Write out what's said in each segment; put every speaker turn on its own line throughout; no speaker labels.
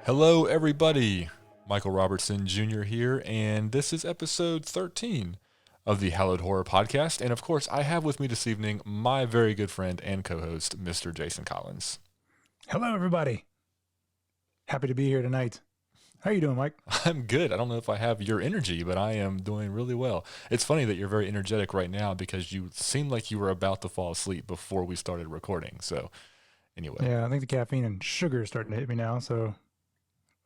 Hello, everybody. Michael Robertson Jr. here, and this is episode 13 of the Hallowed Horror Podcast. And of course, I have with me this evening my very good friend and co-host, Mr. Jason Collins.
Hello, everybody. Happy to be here tonight. How are you doing, Mike?
I'm good. I don't know if I have your energy, but I am doing really well. It's funny that you're very energetic right now because you seem like you were about to fall asleep before we started recording. So anyway.
Yeah, I think the caffeine and sugar is starting to hit me now, so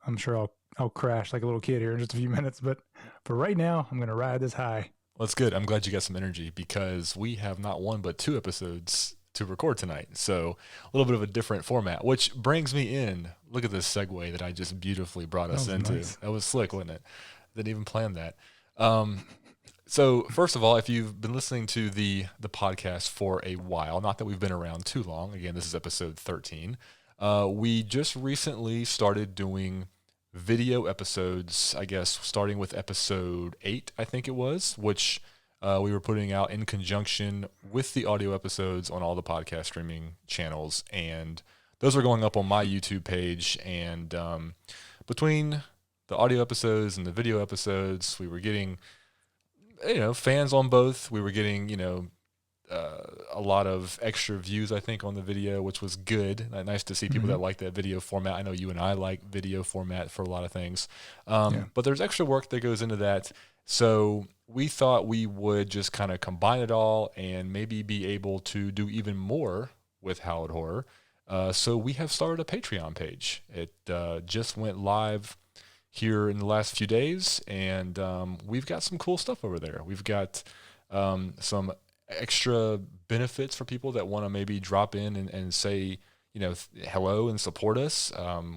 I'm sure I'll crash like a little kid here in just a few minutes. But for right now, I'm going to ride this high.
Well, that's good. I'm glad you got some energy because we have not one but two episodes to record tonight. So a little bit of a different format, which brings me in. Look at this segue that I just beautifully brought us into.
Nice.
That was slick, wasn't it? Didn't even plan that. So first of all, if you've been listening to the podcast for a while, not that we've been around too long, again, this is episode 13. We just recently started doing video episodes, I guess, starting with episode 8, I think it was, which we were putting out in conjunction with the audio episodes on all the podcast streaming channels. And those are going up on my YouTube page. And between the audio episodes and the video episodes, we were getting, fans on both. We were getting, a lot of extra views, I think, on the video, which was good. Nice to see people that like that video format. I know you and I like video format for a lot of things. But there's extra work that goes into that. So we thought we would just kind of combine it all and maybe be able to do even more with Hallowed Horror. So we have started a Patreon page. It just went live here in the last few days, and we've got some cool stuff over there. We've got some extra benefits for people that want to maybe drop in and say, hello and support us.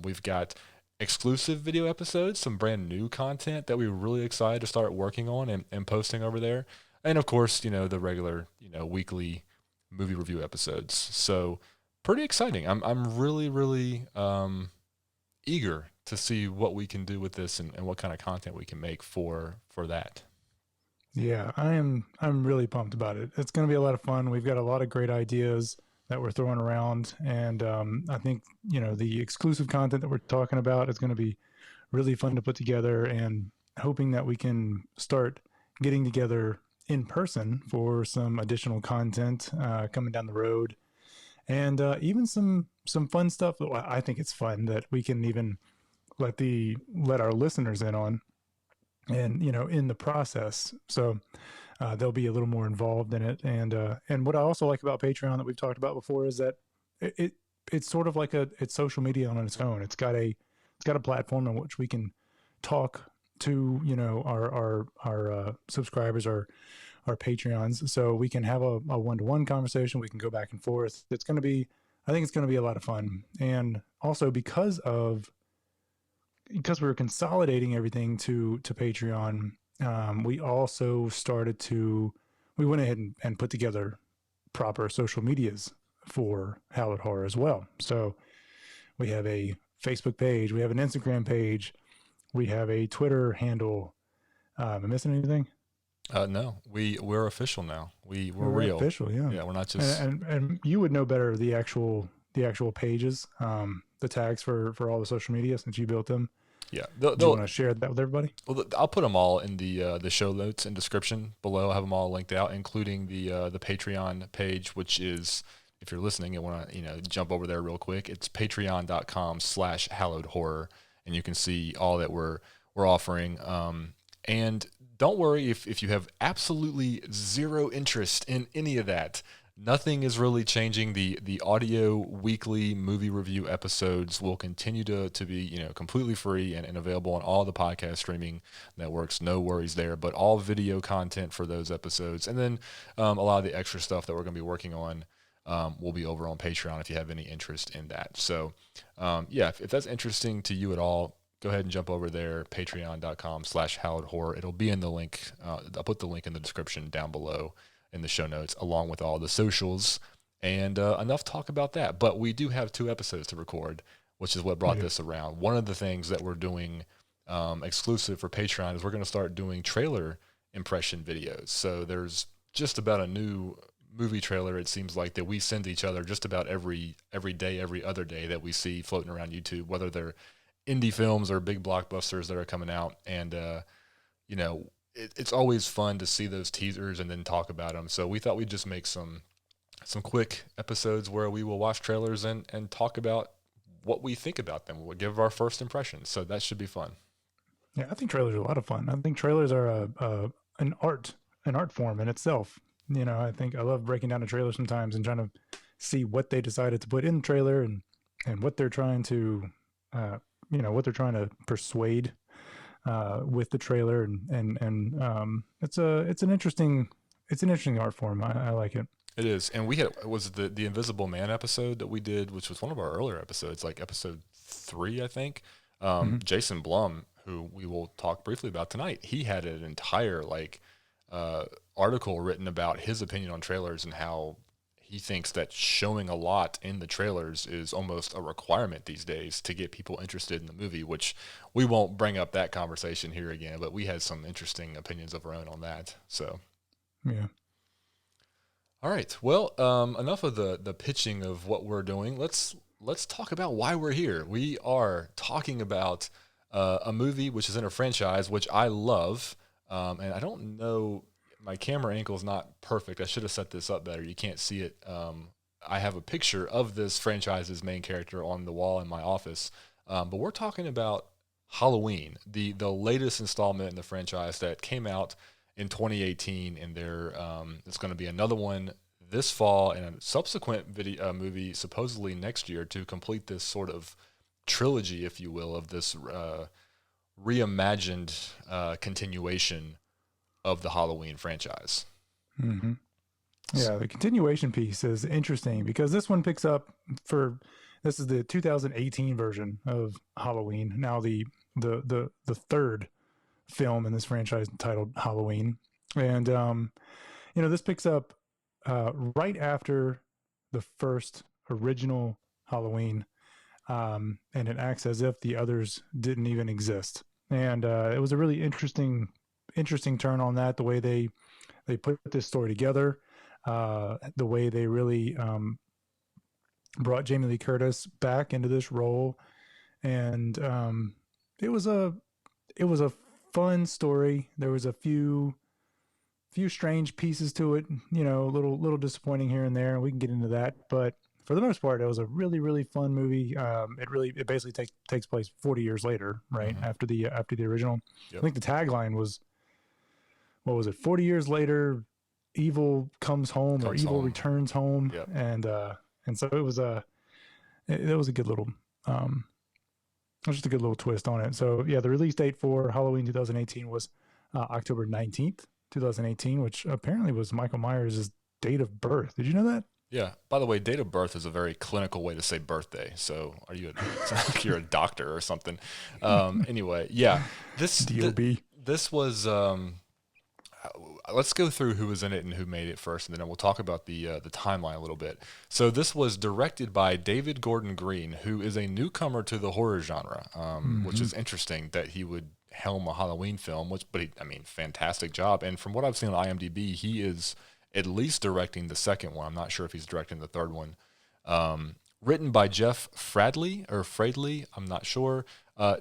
We've got exclusive video episodes, some brand new content that we're really excited to start working on and posting over there. And of course, the regular, weekly movie review episodes. So pretty exciting. I'm really, really eager to see what we can do with this and what kind of content we can make for that.
Yeah, I'm really pumped about it. It's going to be a lot of fun. We've got a lot of great ideas that we're throwing around, and I think the exclusive content that we're talking about is going to be really fun to put together, and hoping that we can start getting together in person for some additional content coming down the road, and even some fun stuff that I think it's fun that we can even let our listeners in on. And in the process, so they'll be a little more involved in it. And what I also like about Patreon that we've talked about before is that it's sort of like it's social media on its own. It's got a platform in which we can talk to our subscribers, our Patreons, so we can have a one-to-one conversation. We can go back and forth. I think it's going to be a lot of fun. And also because we're consolidating everything to Patreon, we also we went ahead and put together proper social medias for Hallowed Horror as well. So we have a Facebook page, we have an Instagram page, we have a Twitter handle. Am I missing anything?
No, we're official now. We're real.
Official, yeah.
Yeah, we're not just.
And you would know better the actual pages, the tags for all the social media since you built them.
Yeah,
do you want to share that with everybody?
Well, I'll put them all in the show notes and description below. I have them all linked out, including the Patreon page, which is, if you're listening and want to jump over there real quick, it's patreon.com/hallowed horror, and you can see all that we're offering. And don't worry if you have absolutely zero interest in any of that. Nothing is really changing. The audio weekly movie review episodes will continue to be completely free and available on all the podcast streaming networks. No worries there. But all video content for those episodes, and then a lot of the extra stuff that we're going to be working on will be over on Patreon if you have any interest in that. So if that's interesting to you at all, go ahead and jump over there, patreon.com/hallowed horror. It'll be in the link. I'll put the link in the description down below in the show notes, along with all the socials, and enough talk about that. But we do have 2 episodes to record, which is what brought this around. One of the things that we're doing exclusive for Patreon is we're going to start doing trailer impression videos. So there's just about a new movie trailer, it seems like, that we send each other just about every day, every other day, that we see floating around YouTube, whether they're indie films or big blockbusters that are coming out, and it's always fun to see those teasers and then talk about them. So we thought we'd just make some quick episodes where we will watch trailers and talk about what we think about them. We'll give our first impressions. So that should be fun.
Yeah, I think trailers are a lot of fun. I think trailers are an art form in itself. I think I love breaking down a trailer sometimes and trying to see what they decided to put in the trailer and what they're trying to, what they're trying to persuade with the trailer, and it's an interesting art form. I like it.
It is, and was the Invisible Man episode that we did, which was one of our earlier episodes, like episode 3, I think. Jason Blum, who we will talk briefly about tonight, he had an entire article written about his opinion on trailers and how he thinks that showing a lot in the trailers is almost a requirement these days to get people interested in the movie, which we won't bring up that conversation here again, but we had some interesting opinions of our own on that. So,
yeah.
All right. Well, enough of the pitching of what we're doing. Let's talk about why we're here. We are talking about a movie which is in a franchise which I love, and I don't know, my camera angle is not perfect. I should have set this up better. You can't see it. I have a picture of this franchise's main character on the wall in my office, but we're talking about Halloween, the latest installment in the franchise that came out in 2018, and it's going to be another one this fall and a subsequent movie supposedly next year to complete this sort of trilogy, if you will, of this reimagined continuation of the Halloween franchise.
Mm-hmm. Yeah, the continuation piece is interesting because this one picks up this is the 2018 version of Halloween. Now the third film in this franchise titled Halloween, and this picks up right after the first original Halloween, and it acts as if the others didn't even exist. And it was a really interesting turn on that, the way they put this story together, the way they really brought Jamie Lee Curtis back into this role, and it was a fun story. There was a few strange pieces to it, little disappointing here and there, and we can get into that. But for the most part, it was a really, really fun movie. It basically takes place 40 years later, right? Mm-hmm. after the original. Yep. I think the tagline was, what was it? 40 years later, evil comes home, or evil returns home.
Yep.
And so it was a good little, just a good little twist on it. So yeah, the release date for Halloween 2018 was October 19th, 2018, which apparently was Michael Myers' date of birth. Did you know that?
Yeah. By the way, date of birth is a very clinical way to say birthday. So are you like you're a doctor or something? Anyway, yeah. This was. Let's go through who was in it and who made it first, and then we'll talk about the timeline a little bit. So this was directed by David Gordon Green, who is a newcomer to the horror genre, which is interesting that he would helm a Halloween film. Fantastic job. And from what I've seen on IMDb, he is at least directing the second one. I'm not sure if he's directing the third one. Written by Jeff Fradley, I'm not sure.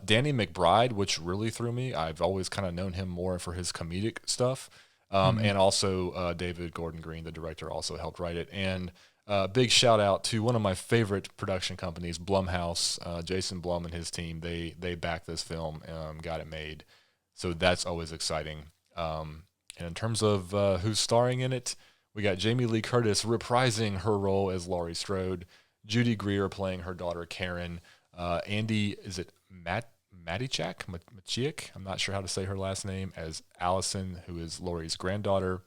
Danny McBride, which really threw me. I've always kind of known him more for his comedic stuff. And also David Gordon Green, the director, also helped write it. And big shout out to one of my favorite production companies, Blumhouse. Jason Blum and his team, they backed this film, got it made. So that's always exciting. And in terms of who's starring in it, we got Jamie Lee Curtis reprising her role as Laurie Strode, Judy Greer playing her daughter Karen, Andy, is it Maciek? I'm not sure how to say her last name, as Allison, who is Laurie's granddaughter,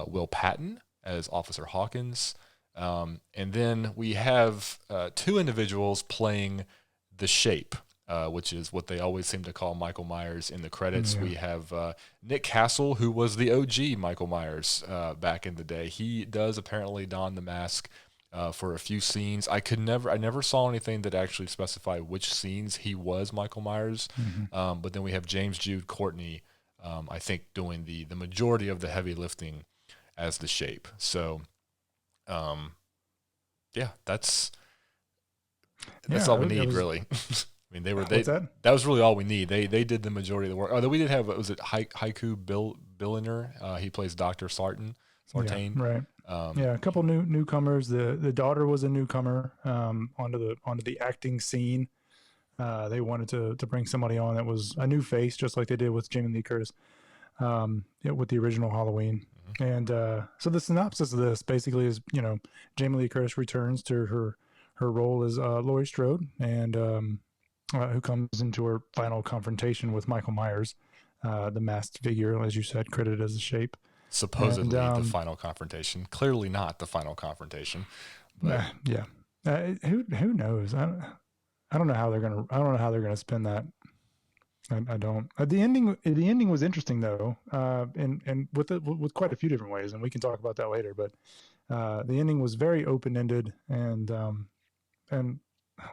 Will Patton as Officer Hawkins, and then we have two individuals playing the Shape, which is what they always seem to call Michael Myers in the credits. Yeah. We have Nick Castle, who was the OG Michael Myers back in the day. He does apparently don the mask for a few scenes. I never saw anything that actually specified which scenes he was Michael Myers. Mm-hmm. But then we have James Jude Courtney, I think, doing the majority of the heavy lifting as the Shape. So, yeah, that's all we need, really. I mean, they were
What's that?
that was really all we need. They did the majority of the work. Oh, we did have, was it Haiku Billiner? He plays Dr.
Yeah,
Sartain.
right. Yeah, a couple newcomers. The daughter was a newcomer onto the acting scene. They wanted to bring somebody on that was a new face, just like they did with Jamie Lee Curtis with the original Halloween. And so the synopsis of this basically is, Jamie Lee Curtis returns to her role as Laurie Strode, and who comes into her final confrontation with Michael Myers, the masked figure, as you said, credited as a shape.
Supposedly the final confrontation. Clearly not the final confrontation. But
yeah. Who knows? I don't know how they're gonna spin that. I don't. The ending was interesting though, and with quite a few different ways, and we can talk about that later. But the ending was very open ended, and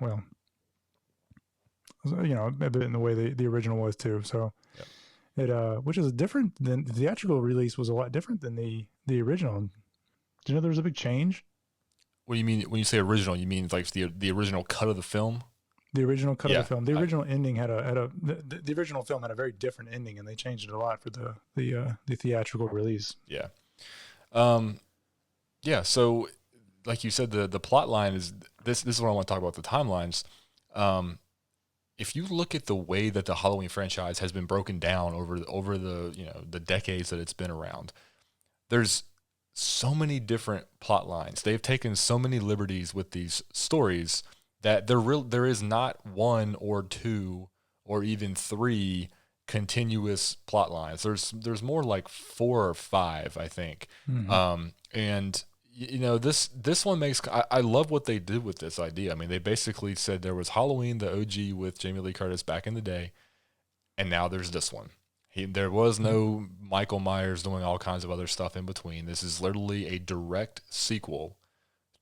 well, a bit in the way the original was too. So it which is different than the theatrical release, was a lot different than the original. Do you know there was a big change?
What do you mean when you say original? You mean like the original cut of the film?
The original cut of the film. The original ending the original film had a very different ending, and they changed it a lot for the theatrical release.
Yeah. Yeah. So, like you said, the plot line is this. This is what I want to talk about. The timelines. If you look at the way that the Halloween franchise has been broken down over the the decades that it's been around, there's so many different plot lines. They've taken so many liberties with these stories that there is not one or two or even three continuous plot lines. There's more like 4 or 5, I think.
Mm-hmm.
And this one makes, I love what they did with this idea. I mean, they basically said there was Halloween, the OG with Jamie Lee Curtis back in the day, and now there's this one. There was no Michael Myers doing all kinds of other stuff in between. This is literally a direct sequel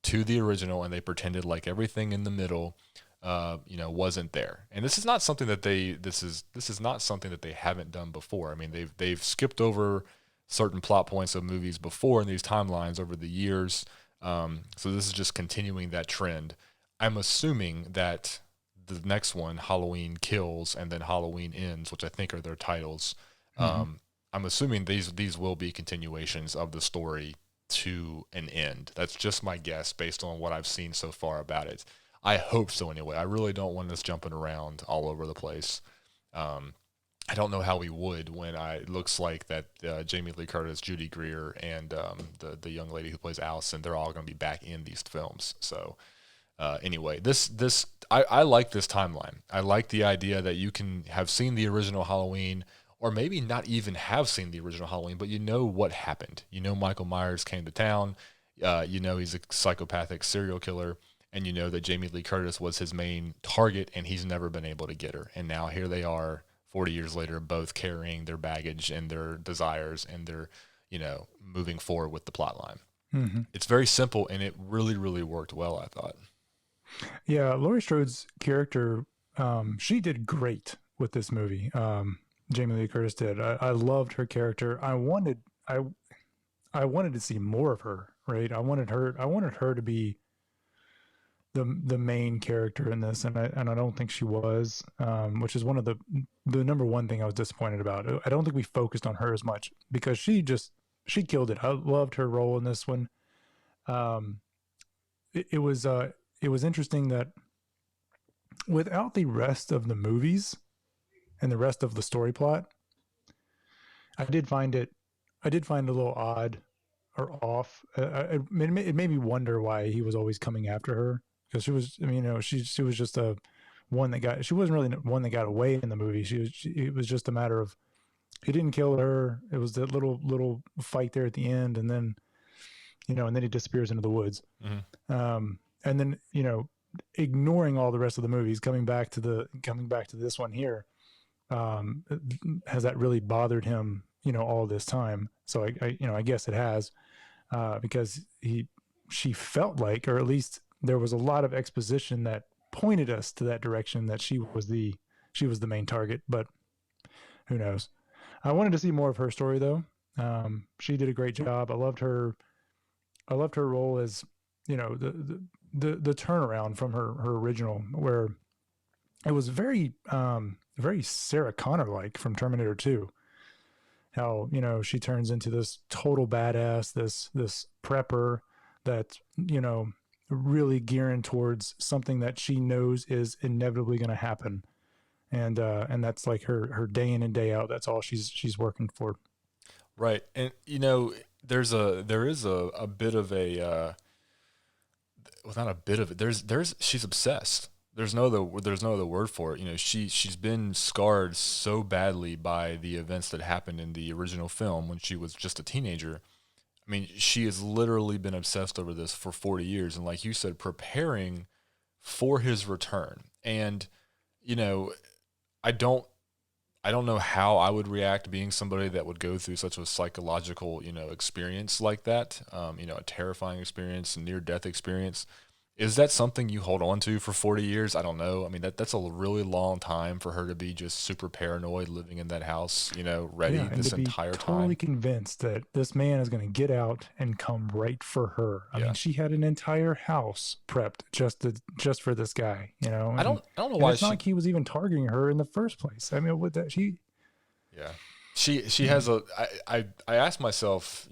to the original, and they pretended like everything in the middle, wasn't there. And this is not something that this is not something that they haven't done before. I mean, they've skipped over certain plot points of movies before in these timelines over the years. So this is just continuing that trend. I'm assuming that the next one, Halloween Kills and then Halloween Ends, which I think are their titles. I'm assuming these will be continuations of the story to an end. That's just my guess based on what I've seen so far about it. I hope so anyway. I really don't want us jumping around all over the place. I don't know how we would when it looks like that Jamie Lee Curtis, Judy Greer, and the young lady who plays Allison, they're all going to be back in these films. So anyway, I like this timeline. I like the idea that you can have seen the original Halloween, or maybe not even have seen the original Halloween, but you know what happened. You know Michael Myers came to town. He's a psychopathic serial killer, and you know that Jamie Lee Curtis was his main target, and he's never been able to get her. And now here they are, 40 years later, both carrying their baggage and their desires, and they're, moving forward with the plot line. Mm-hmm. It's very simple, and it really, really worked well, I thought.
Yeah, Laurie Strode's character, she did great with this movie. Jamie Lee Curtis did. I loved her character. I wanted to see more of her, right? I wanted her to be the main character in this, and I don't think she was, which is one of the number one thing I was disappointed about. I don't think we focused on her as much because she killed it. I loved her role in this one. It was interesting that without the rest of the movies and the rest of the story plot, I did find it a little odd or off. It made me wonder why he was always coming after her, because she was, she was just she wasn't really one that got away in the movie. It was just a matter of, he didn't kill her. It was that little fight there at the end, and then, and then he disappears into the woods. Mm-hmm. And then, ignoring all the rest of the movies, coming back to this one here, has that really bothered him, all this time? So I guess it has, because she felt like, or at least there was a lot of exposition that pointed us to that direction, that she was the main target, but who knows? I wanted to see more of her story though. She did a great job. I loved her role as, the turnaround from her original, where it was very Sarah Connor like from Terminator 2. How, she turns into this total badass, this prepper that, really gearing towards something that she knows is inevitably going to happen. And that's like her day in and day out. That's all she's working for.
Right. And there is a bit of a well, not a bit of it. There's she's obsessed. There's no other word for it. She's been scarred so badly by the events that happened in the original film when she was just a teenager. I mean, she has literally been obsessed over this for 40 years, and like you said, preparing for his return. And you know, I don't I don't know how I would react being somebody that would go through such a psychological, experience like that. A terrifying experience, near death experience. Is that something you hold on to for 40 years? I don't know. I mean, that's a really long time for her to be just super paranoid living in that house, ready
Yeah, and
this
to be
entire
totally
time.
convinced that this man is going to get out and come right for her. I mean,
Yeah.
she had an entire house prepped just for this guy,
I don't know
and
why
it's not
she
like he was even targeting her in the first place. I mean, with that,
yeah. She
yeah,
has I asked myself,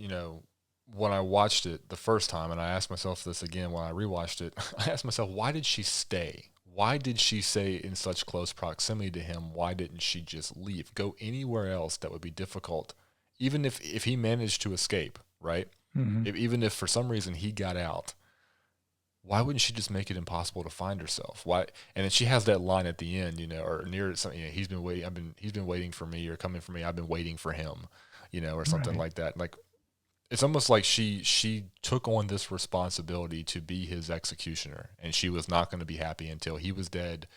when I watched it the first time, and I asked myself this again when I rewatched it, I asked myself, why did she stay? Why did she stay in such close proximity to him? Why didn't she just leave? Go anywhere else that would be difficult, even if he managed to escape, right?
hmm
Even if for some reason he got out, why wouldn't she just make it impossible to find herself? Why? And then she has that line at the end, or near something. He's been waiting. He's been waiting for me, or coming for me. I've been waiting for him, or something
right,
like that. Like it's almost like she took on this responsibility to be his executioner, and she was not going to be happy until he was dead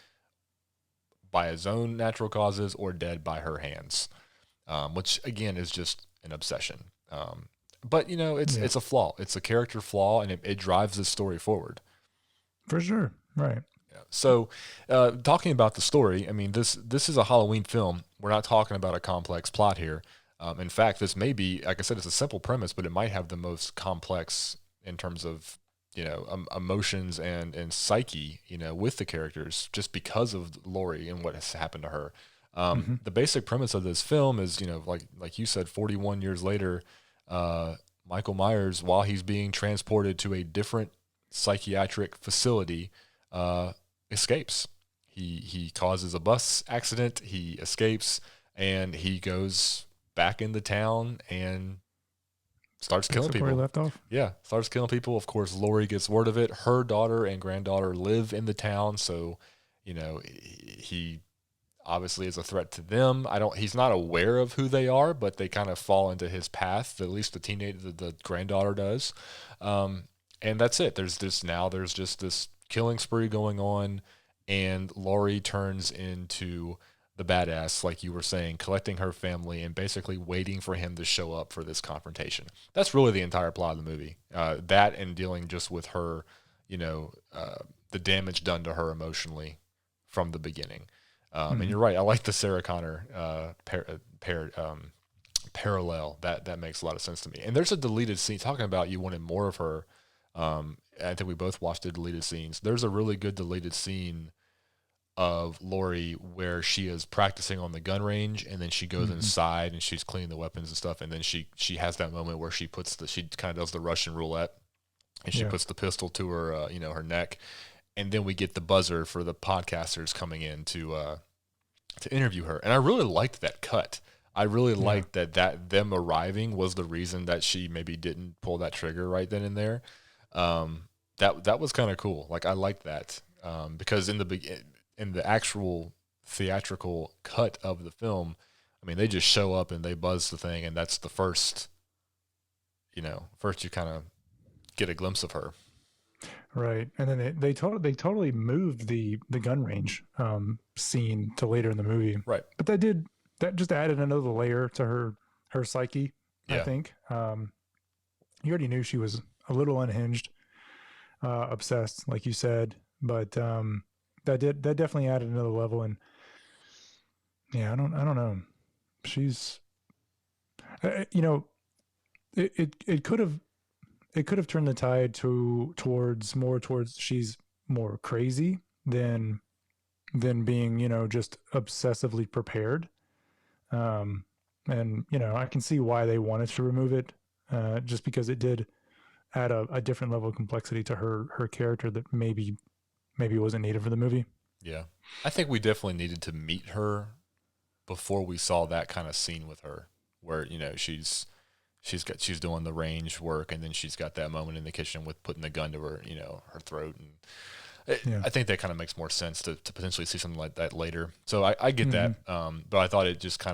by his own natural causes or dead by her hands, which again is just an obsession. But
yeah,
it's a flaw. It's a character flaw, and it drives the story forward.
for sure, right,
Yeah. So, talking about the story, I mean, this is a Halloween film. We're not talking about a complex plot here. In fact, this may be, like I said, it's a simple premise, but it might have the most complex in terms of emotions and psyche, with the characters, just because of Laurie and what has happened to her.
hmm
The basic premise of this film is, like you said, 41 years later, uh, Michael Myers, while he's being transported to a different psychiatric facility, uh, escapes. He causes a bus accident. He escapes, and he goes back into town and starts killing
picks up where he
people.
left off.
Yeah, starts killing people. Of course, Lori gets word of it. Her daughter and granddaughter live in the town, so he obviously is a threat to them. He's not aware of who they are, but they kind of fall into his path. At least the granddaughter does. Um, and that's it. There's just this killing spree going on, and Laurie turns into the badass, like you were saying, collecting her family and basically waiting for him to show up for this confrontation. That's really the entire plot of the movie. That and dealing just with her, you know, uh, the damage done to her emotionally from the beginning. And
hmm
you're right. I like the Sarah Connor parallel. That makes a lot of sense to me. And there's a deleted scene talking about you wanted more of her. I think we both watched the deleted scenes. There's a really good deleted scene of Laurie where she is practicing on the gun range, and then she goes
hmm
inside and she's cleaning the weapons and stuff, and then she has that moment where she kind of does the Russian roulette, and she
yeah,
puts the pistol to her her neck, and then we get the buzzer for the podcasters coming in to interview her, and I really liked that cut. I really
yeah,
liked that them arriving was the reason that she maybe didn't pull that trigger right then and there. That was kind of cool. Like I liked that because in the actual theatrical cut of the film, I mean they just show up and they buzz the thing, and that's the first first you kind of get a glimpse of her.
right. And then they totally moved the gun range scene to later in the movie,
Right.
but that just added another layer to her psyche. I
Yeah.
think you already knew she was a little unhinged, obsessed, like you said, but that definitely added another level. And yeah, I don't know. She's you know it could have turned the tide towards she's more crazy than than being, just obsessively prepared. And, I can see why they wanted to remove it, just because it did add a different level of complexity to her character that maybe wasn't needed for the movie.
Yeah. I think we definitely needed to meet her before we saw that kind of scene with her where, she's doing the range work, and then she's got that moment in the kitchen with putting the gun to her, her throat. And I think that kind of makes more sense to potentially see something like that later. So I get that. But I thought it just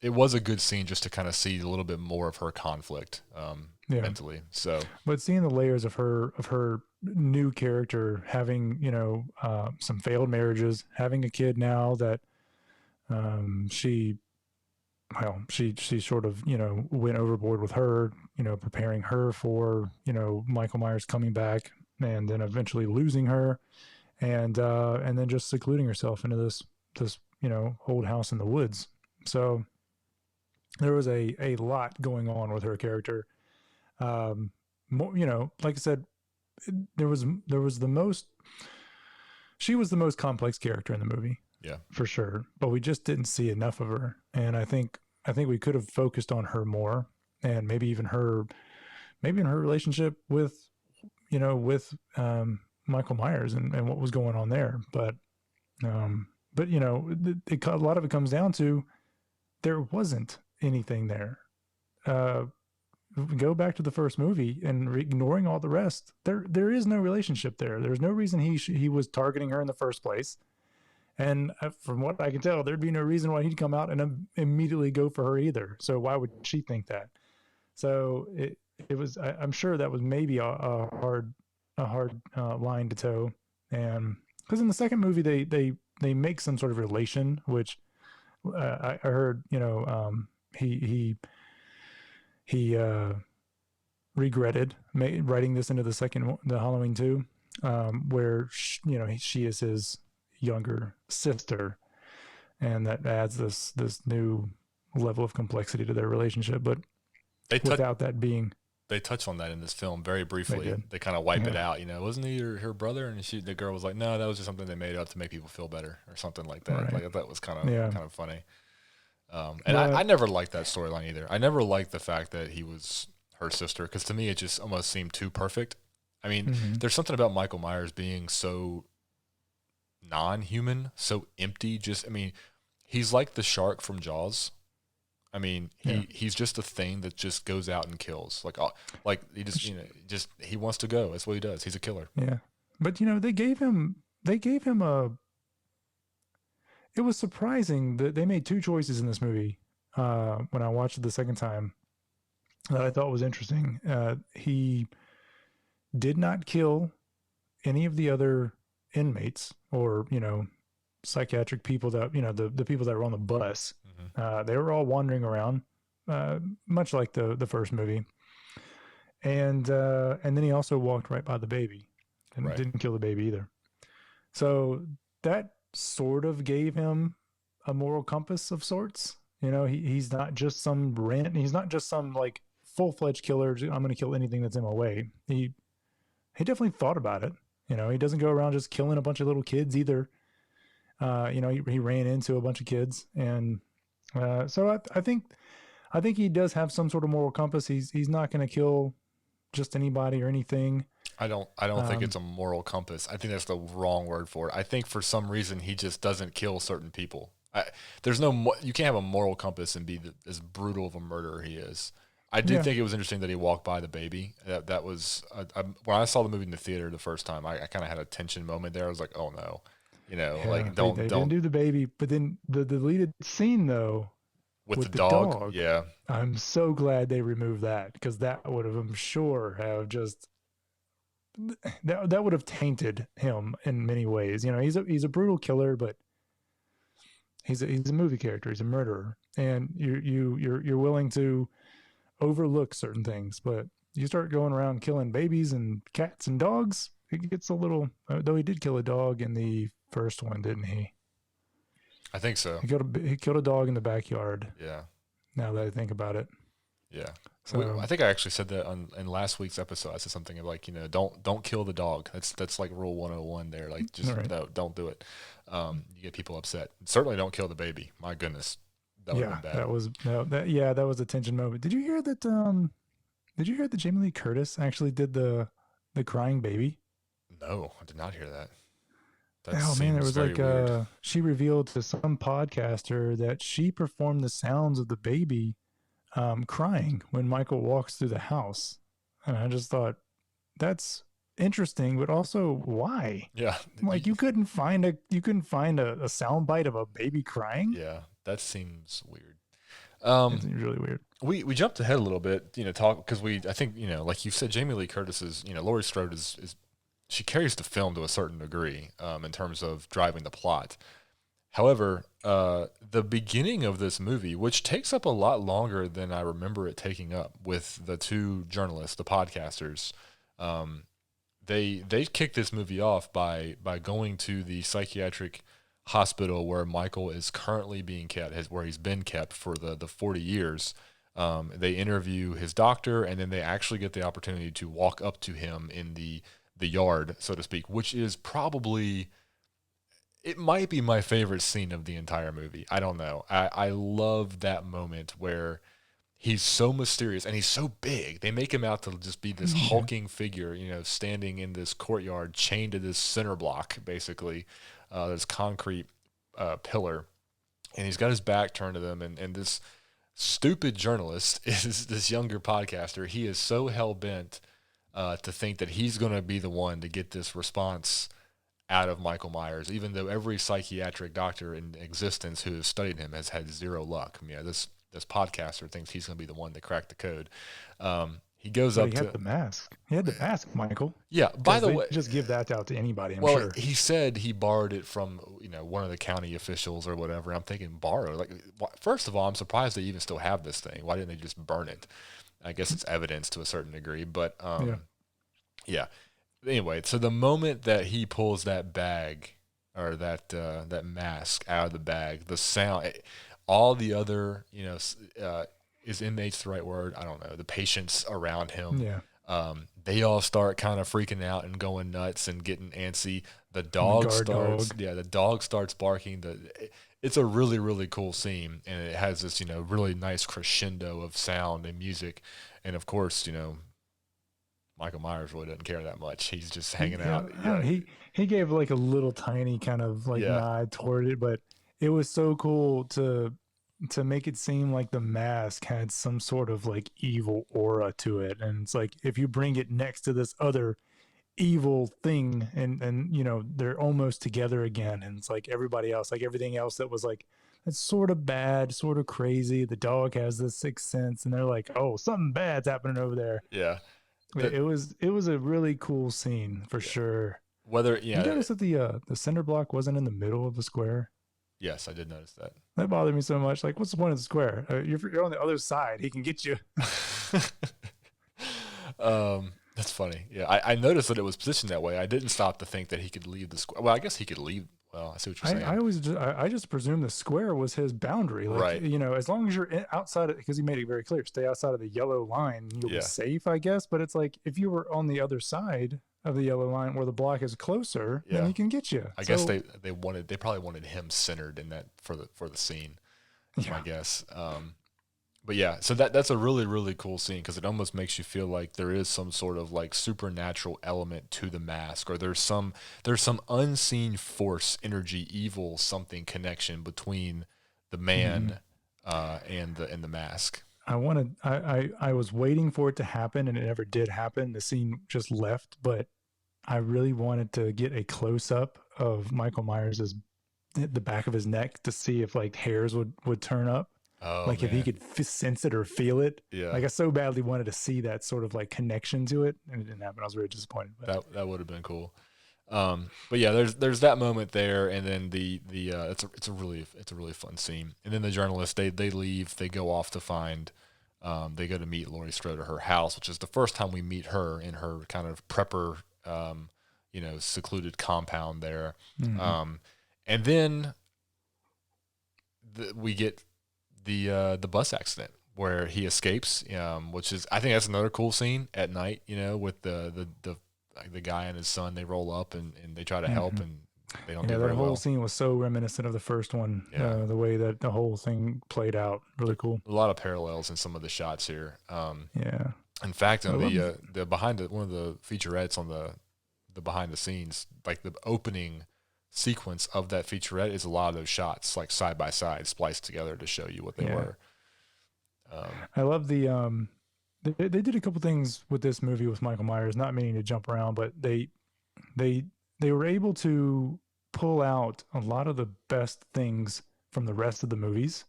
it was a good scene just to kind of see a little bit more of her conflict mentally. So,
but seeing the layers of her new character, having, some failed marriages, having a kid now that she sort of, went overboard with her, preparing her for, Michael Myers coming back and then eventually losing her, and then just secluding herself into this old house in the woods. So there was a lot going on with her character. Like I said, she was the most complex character in the movie.
Yeah,
for sure. But we just didn't see enough of her. And I think we could have focused on her more, and maybe in her relationship with Michael Myers and what was going on there. But a lot of it comes down to there wasn't anything there. Go back to the first movie and ignoring all the rest. There is no relationship there. There's no reason he was targeting her in the first place. And from what I can tell, there'd be no reason why he'd come out and immediately go for her either. So why would she think that? So it was. I'm sure that was maybe a hard line to toe. And because in the second movie they make some sort of relation, which I heard he regretted writing this into the Halloween 2, where she is his younger sister, and that adds this new level of complexity to their relationship. But without that being,
they touch on that in this film very briefly. They kind of wipe it out. Wasn't he her brother? And the girl was like, no, that was just something they made up to make people feel better or something like that. Right. Like that was kind of funny. And I never liked that storyline either. I never liked the fact that he was her sister, because to me it just almost seemed too perfect. I mean, there's something about Michael Myers being so non-human, so empty. He's like the shark from Jaws. He's just a thing that just goes out and kills. Like he just he wants to go. That's what he does. He's a killer.
Yeah, but they gave him a. It was surprising that they made two choices in this movie. When I watched it the second time, that I thought was interesting. He did not kill any of the other inmates or psychiatric people that the people that were on the bus. They were all wandering around, much like the first movie, and then he also walked right by the baby and didn't kill the baby either. So that sort of gave him a moral compass of sorts. He's not just some he's not just some like full-fledged killer. I'm going to kill anything that's in my way. He definitely thought about it. He doesn't go around just killing a bunch of little kids either. He ran into a bunch of kids, and so I think he does have some sort of moral compass. He's not going to kill just anybody or anything.
I don't think it's a moral compass. I think that's the wrong word for it. I think for some reason he just doesn't kill certain people. You can't have a moral compass and be as brutal of a murderer he is. I did think it was interesting that he walked by the baby. That was when I saw the movie in the theater the first time. I kind of had a tension moment there. I was like, oh no, don't
didn't do the baby. But then the deleted scene though
with the dog. Yeah,
I'm so glad they removed that, because that would have, I'm sure, have just that would have tainted him in many ways. He's a brutal killer, but he's a movie character. He's a murderer, and you're willing to overlook certain things, but you start going around killing babies and cats and dogs, it gets a little. Though he did kill a dog in the first one, didn't he?
I think so.
He killed a dog in the backyard.
Yeah.
Now that I think about it.
Yeah.
So
I think I actually said that in last week's episode. I said something like, don't kill the dog. That's like rule 101 there. Like, just
right.
no, don't do it. You get people upset. Certainly don't kill the baby. My goodness. That would have
Yeah,
been bad.
that was a tension moment. Did you hear that? Did you hear that Jamie Lee Curtis actually did the crying baby?
No, I did not hear that. That
Oh man, there
seems
was
very
like
weird.
she revealed to some podcaster that she performed the sounds of the baby crying when Michael walks through the house, and I just thought that's interesting, but also why?
Yeah.
Like you couldn't find a sound bite of a baby crying.
Yeah, that seems weird.
It's really weird.
We jumped ahead a little bit, talk because I think, like you said, Jamie Lee Curtis is, Laurie Strode is she carries the film to a certain degree, in terms of driving the plot. However, the beginning of this movie, which takes up a lot longer than I remember it taking up, with the two journalists, the podcasters, they kick this movie off by going to the psychiatric hospital where Michael is currently being kept, where he's been kept for the 40 years. They interview his doctor, and then they actually get the opportunity to walk up to him in the yard, so to speak, which is probably, it might be my favorite scene of the entire movie. I don't know. I love that moment where he's so mysterious and he's so big. They make him out to just be this hulking figure, standing in this courtyard, chained to this center block, basically, this concrete pillar. And he's got his back turned to them. And this stupid journalist is this younger podcaster. He is so hell-bent to think that he's going to be the one to get this response out of Michael Myers, even though every psychiatric doctor in existence who has studied him has had zero luck. I mean, this podcaster thinks he's going to be the one to crack the code. He goes
But
up
he had the mask. He had the mask, Michael.
Yeah. By the
They
way,
just give that out to anybody, I'm
well,
sure.
he said he borrowed it from one of the county officials or whatever. I'm thinking borrow. Like, first of all, I'm surprised they even still have this thing. Why didn't they just burn it? I guess it's evidence to a certain degree, but yeah. Anyway, so the moment that he pulls that bag or that mask out of the bag, the sound, all the other, is inmates the right word? I don't know. The patients around him, they all start kind of freaking out and going nuts and getting antsy. The dog starts barking. It's a really, really cool scene, and it has this, really nice crescendo of sound and music, and of course, Michael Myers really doesn't care that much. He's just hanging out.
Yeah. He gave like a little tiny kind of like nod toward it, but it was so cool to make it seem like the mask had some sort of like evil aura to it. And it's like, if you bring it next to this other evil thing and they're almost together again. And it's like everybody else, like everything else that was like, it's sort of bad, sort of crazy. The dog has this sixth sense and they're like, oh, something bad's happening over there.
Yeah.
It was a really cool scene for sure. You notice that the cinder block wasn't in the middle of the square?
Yes, I did notice that.
That bothered me so much. Like, what's the point of the square? You're on the other side. He can get you.
That's funny. Yeah, I noticed that it was positioned that way. I didn't stop to think that he could leave the square. Well, I guess he could leave. Well, I see what you're saying.
I just presumed the square was his boundary. Like,
right.
As long as you're outside of, because he made it very clear, stay outside of the yellow line, you'll be safe, I guess. But it's like, if you were on the other side of the yellow line where the block is closer, then he can get you.
I guess they probably wanted him centered in that for the scene. That's my guess. But yeah, so that's a really, really cool scene because it almost makes you feel like there is some sort of like supernatural element to the mask, or there's some unseen force, energy, evil, something connection between the man and the mask.
I was waiting for it to happen and it never did happen. The scene just left, but I really wanted to get a close up of Michael Myers' the back of his neck to see if like hairs would turn up.
Oh,
like
man.
if he could sense it or feel it.
Yeah.
Like I so badly wanted to see that sort of like connection to it, and it didn't happen. I was really disappointed.
But that would have been cool. But yeah, there's that moment there, and then it's a really fun scene. And then the journalists they leave, they go off to find, they go to meet Laurie Strode at her house, which is the first time we meet her in her kind of prepper, secluded compound there. And then we get the bus accident where he escapes, which is, I think that's another cool scene at night, with the guy and his son. They roll up and they try to help, and they don't do
that
very
whole
well.
scene was so reminiscent of the first one.
Yeah.
The way that the whole thing played out, really cool.
A lot of parallels in some of the shots here.
Yeah.
In fact, on the behind one of the featurettes on the behind the scenes, like the opening sequence of that featurette is a lot of those shots like side by side spliced together to show you what they were.
I love the they did a couple things with this movie with Michael Myers, not meaning to jump around, but they were able to pull out a lot of the best things from the rest of the movies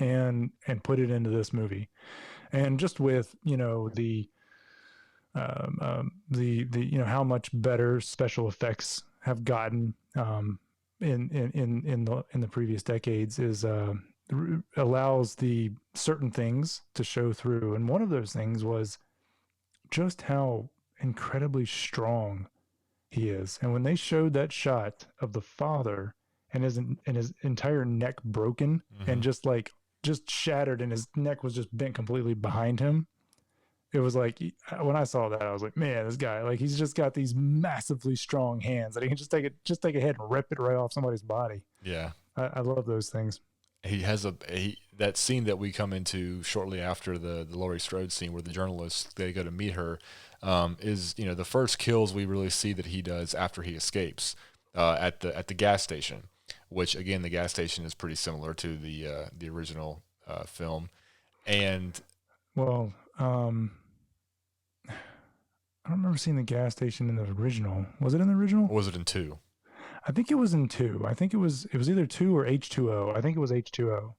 and put it into this movie. And just with, the how much better special effects have gotten in the previous decades is allows the certain things to show through. And one of those things was just how incredibly strong he is. And when they showed that shot of the father and his entire neck broken and just shattered, and his neck was just bent completely behind him, it was like, when I saw that, I was like, man, this guy, like, he's just got these massively strong hands that he can just take a head and rip it right off somebody's body.
Yeah.
I love those things.
He has that scene that we come into shortly after the Laurie Strode scene where the journalists, they go to meet her, is, the first kills we really see that he does after he escapes at the gas station, which, again, the gas station is pretty similar to the original film. And
well, I don't remember seeing the gas station in the original. Was it in the original?
Or was it in 2?
I think it was in 2. I think it was either 2 or H2O. I think it was H2O,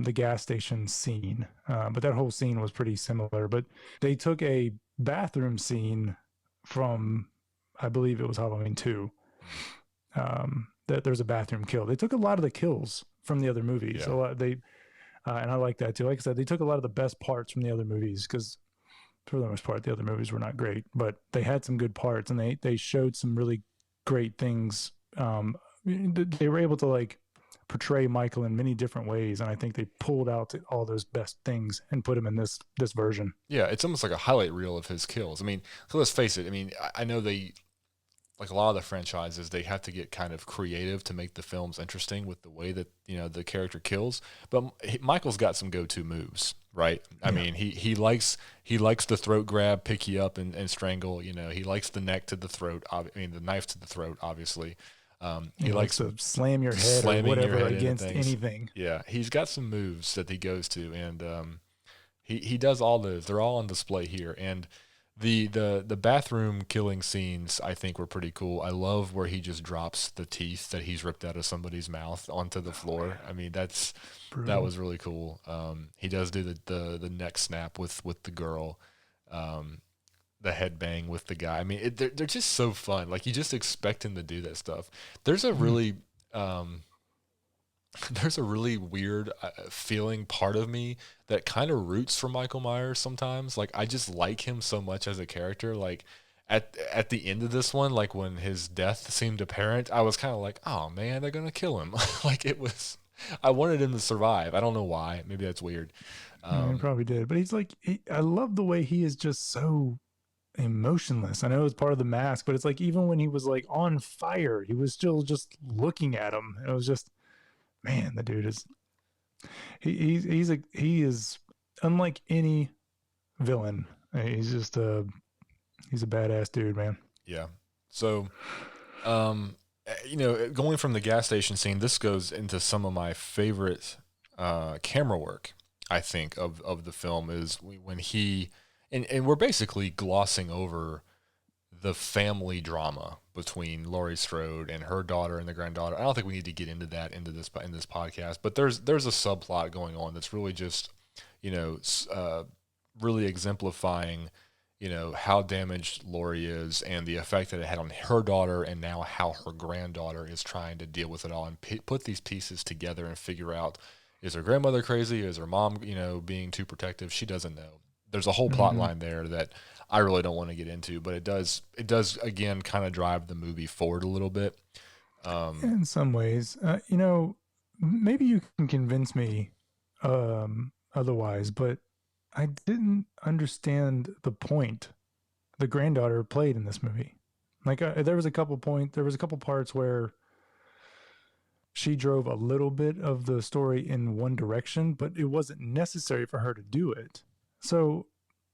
the gas station scene. But that whole scene was pretty similar. But they took a bathroom scene from, I believe it was Halloween 2. That there's a bathroom kill. They took a lot of the kills from the other movies.
Yeah.
And I like that too. Like I said, they took a lot of the best parts from the other movies because, for the most part, the other movies were not great, but they had some good parts, and they showed some really great things. They were able to portray Michael in many different ways, and I think they pulled out all those best things and put him in this version.
Yeah, it's almost like a highlight reel of his kills. I mean, so let's face it. I mean, I know they, like a lot of the franchises, they have to get kind of creative to make the films interesting with the way that the character kills. But Michael's got some go-to moves, right? I mean, he likes the throat grab, pick you up and strangle. He likes the neck to the throat. The knife to the throat, obviously. He likes
to slam your head or whatever against anything.
Yeah, he's got some moves that he goes to, and he does all those. They're all on display here, and the bathroom killing scenes, I think, were pretty cool. I love where he just drops the teeth that he's ripped out of somebody's mouth onto the floor. I mean, that was really cool. He does do the neck snap with the girl, the head bang with the guy. I mean, they're just so fun. Like, you just expect him to do that stuff. There's a really weird feeling part of me that kind of roots for Michael Myers sometimes. Like, I just like him so much as a character. Like, at the end of this one, like when his death seemed apparent, I was kind of like, oh man, they're gonna kill him. Like, I wanted him to survive. I don't know why. Maybe that's weird.
He probably did, but he's like, I love the way he is just so emotionless. I know it's part of the mask, but it's like, even when he was like on fire, he was still just looking at him. It was just, man, the dude is he is unlike any villain. He's just he's a badass dude, man.
Yeah. So, going from the gas station scene, this goes into some of my favorite camera work, I think, of the film, is when he and we're basically glossing over the family drama between Laurie Strode and her daughter and the granddaughter. I don't think we need to get into that in this podcast, but there's a subplot going on that's really just, really exemplifying, how damaged Laurie is and the effect that it had on her daughter, and now how her granddaughter is trying to deal with it all and put these pieces together and figure out, is her grandmother crazy? Is her mom, being too protective? She doesn't know. There's a whole plot line there that I really don't want to get into, but it does again kind of drive the movie forward a little bit.
In some ways, maybe you can convince me otherwise, but I didn't understand the point the granddaughter played in this movie. Like there was a couple parts where she drove a little bit of the story in one direction, but it wasn't necessary for her to do it. So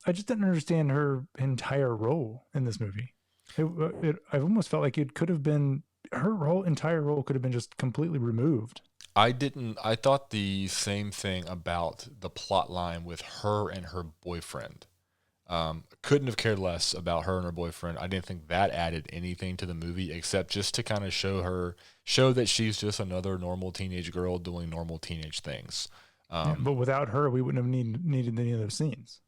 I just didn't understand her entire role in this movie. I almost felt like it could have been entire role could have been just completely removed.
I thought the same thing about the plot line with her and her boyfriend. Couldn't have cared less about her and her boyfriend. I didn't think that added anything to the movie except just to kind of show that she's just another normal teenage girl doing normal teenage things.
But without her, we wouldn't have needed any of those scenes.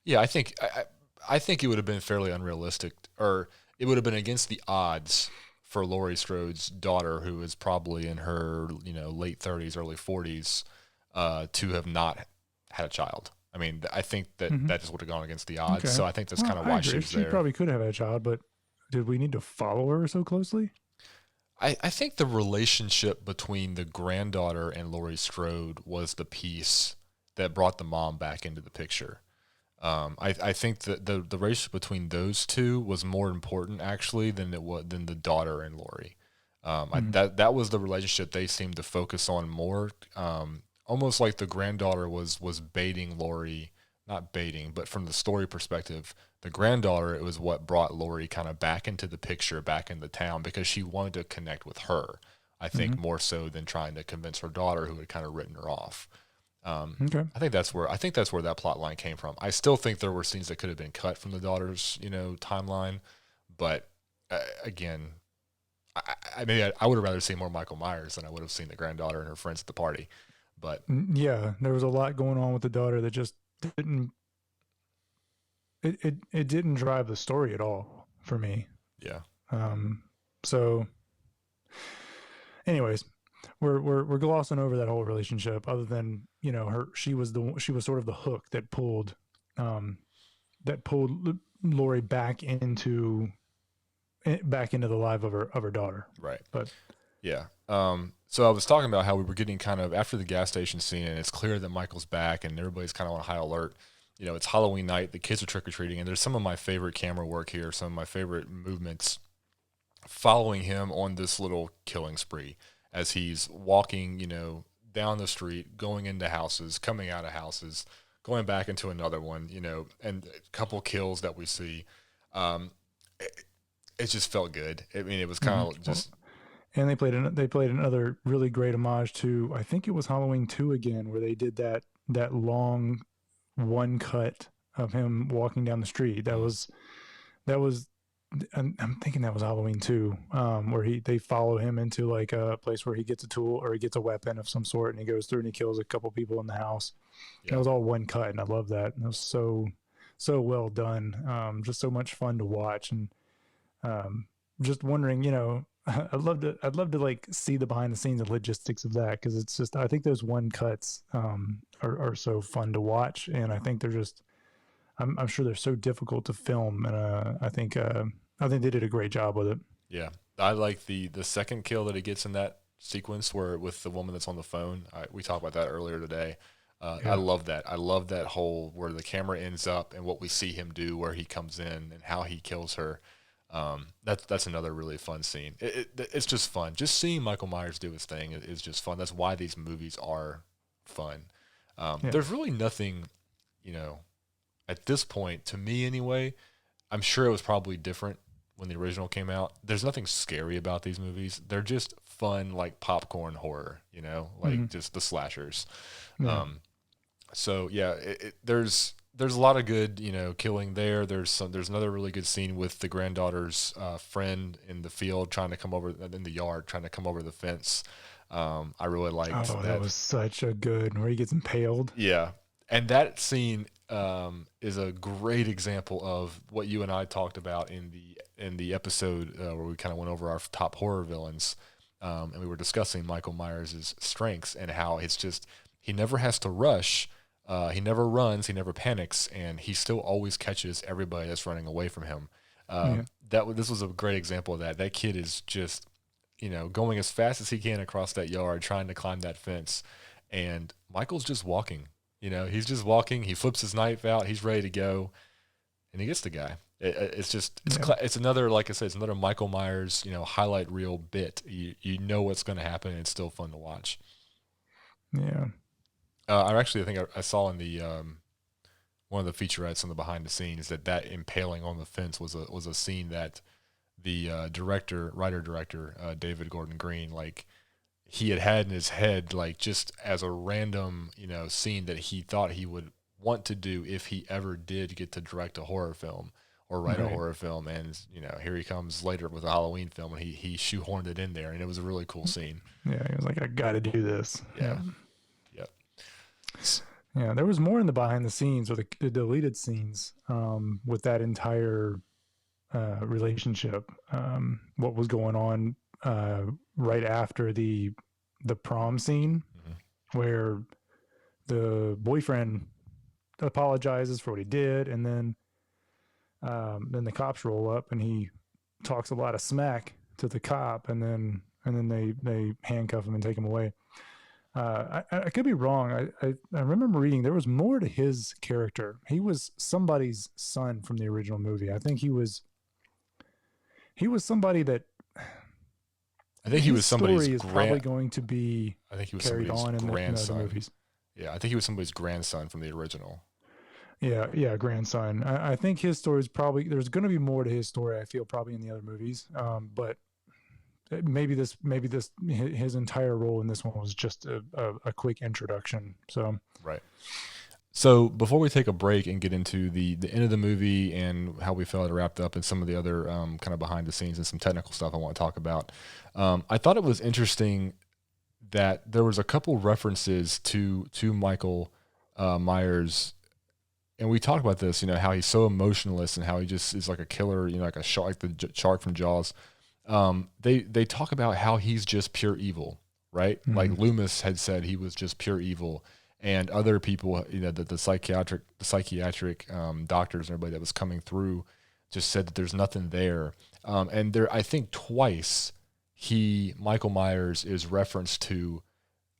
Yeah, I think it would have been fairly unrealistic, or it would have been against the odds for Laurie Strode's daughter, who is probably in her late 30s, early 40s, to have not had a child. I mean, I think that just would have gone against the odds. Okay. So I think that's kind of why she was there.
She probably could have had a child, but did we need to follow her so closely?
I think the relationship between the granddaughter and Laurie Strode was the piece that brought the mom back into the picture. I think that the relationship between those two was more important actually than the daughter and Laurie. That was the relationship they seemed to focus on more. Almost like the granddaughter was baiting Laurie, not baiting, but from the story perspective, the granddaughter, it was what brought Laurie kind of back into the picture, back in the town, because she wanted to connect with her, I think, more so than trying to convince her daughter, who had kind of written her off. Okay. I think that's where that plot line came from. I still think there were scenes that could have been cut from the daughter's, timeline, but again, I would have rather seen more Michael Myers than I would have seen the granddaughter and her friends at the party. But
yeah, there was a lot going on with the daughter that just didn't. It didn't drive the story at all for me.
Yeah.
So, anyways, we're glossing over that whole relationship. Other than she was sort of the hook that pulled Laurie back into the life of her daughter.
Right.
But
yeah. So I was talking about how we were getting kind of after the gas station scene, and it's clear that Michael's back, and everybody's kind of on high alert. It's Halloween night. The kids are trick-or-treating, and there's some of my favorite camera work here, some of my favorite movements following him on this little killing spree as he's walking, down the street, going into houses, coming out of houses, going back into another one, and a couple kills that we see. It just felt good. I mean, it was kind of just...
And they played another really great homage to, I think it was Halloween 2 again, where they did that long one cut of him walking down the street. That was I'm thinking that was Halloween 2, where they follow him into like a place where he gets a tool or he gets a weapon of some sort, and he goes through and he kills a couple people in the house. Yeah. That was all one cut, and I love that. It was so well done. Just so much fun to watch, and just wondering, I'd love to like see the behind the scenes and logistics of that, because it's just, I think those one cuts are so fun to watch, and I think they're just, I'm sure they're so difficult to film, and I think they did a great job with it.
Yeah, I like the second kill that he gets in that sequence where with the woman that's on the phone. We talked about that earlier today. Yeah. I love that. I love that whole where the camera ends up and what we see him do, where he comes in and how he kills her. That's another really fun scene. It's just fun. Just seeing Michael Myers do his thing is just fun. That's why these movies are fun. There's really nothing, at this point, to me anyway, I'm sure it was probably different when the original came out. There's nothing scary about these movies. They're just fun, like popcorn horror, like just the slashers. Yeah. So yeah, there's a lot of good, killing there. There's another really good scene with the granddaughter's friend in the field in the yard trying to come over the fence. I really liked that.
That was such a good, where he gets impaled.
Yeah. And that scene is a great example of what you and I talked about in the episode where we kind of went over our top horror villains, and we were discussing Michael Myers' strengths and how it's just he never has to rush, he never runs, he never panics, and he still always catches everybody that's running away from him. This was a great example of that. That kid is just going as fast as he can across that yard, trying to climb that fence. and Michael's just walking. He's just walking. He flips his knife out. He's ready to go, and he gets the guy. It's another, like I said, it's another Michael Myers, highlight reel bit. You know what's going to happen, and it's still fun to watch.
Yeah.
I think I saw in the one of the featurettes on the behind the scenes that impaling on the fence was a scene that the writer director David Gordon Green, like, he had in his head, like, just as a random scene that he thought he would want to do if he ever did get to direct a horror film or write a horror film. And here he comes later with a Halloween film, and he shoehorned it in there, and it was a really cool scene.
Yeah, he was like, I got to do this.
Yeah.
Yeah, there was more in the behind the scenes, or the deleted scenes, with that entire relationship. What was going on right after the prom scene, where the boyfriend apologizes for what he did, and then the cops roll up, and he talks a lot of smack to the cop, and then they handcuff him and take him away. I could be wrong. I remember reading there was more to his character. He was somebody's son from the original movie. I think he was somebody that.
I think he was somebody's
story is probably going to be.
I think he was
carried
somebody's
on
grandson.
in the movies.
Yeah, I think he was somebody's grandson from the original.
Yeah, grandson. I think his story is probably, there's going to be more to his story, I feel, probably in the other movies. But maybe his entire role in this one was just a quick introduction. So
right. So before we take a break and get into the end of the movie and how we felt it wrapped up and some of the other kind of behind the scenes and some technical stuff I want to talk about, I thought it was interesting that there was a couple references to Michael Myers. And we talked about this, how he's so emotionless and how he just is like a killer, like a shark, like the shark from Jaws. They talk about how he's just pure evil, right? Mm-hmm. Like Loomis had said he was just pure evil, and other people, the psychiatric doctors and everybody that was coming through just said that there's nothing there. And there, I think twice Michael Myers is referenced to,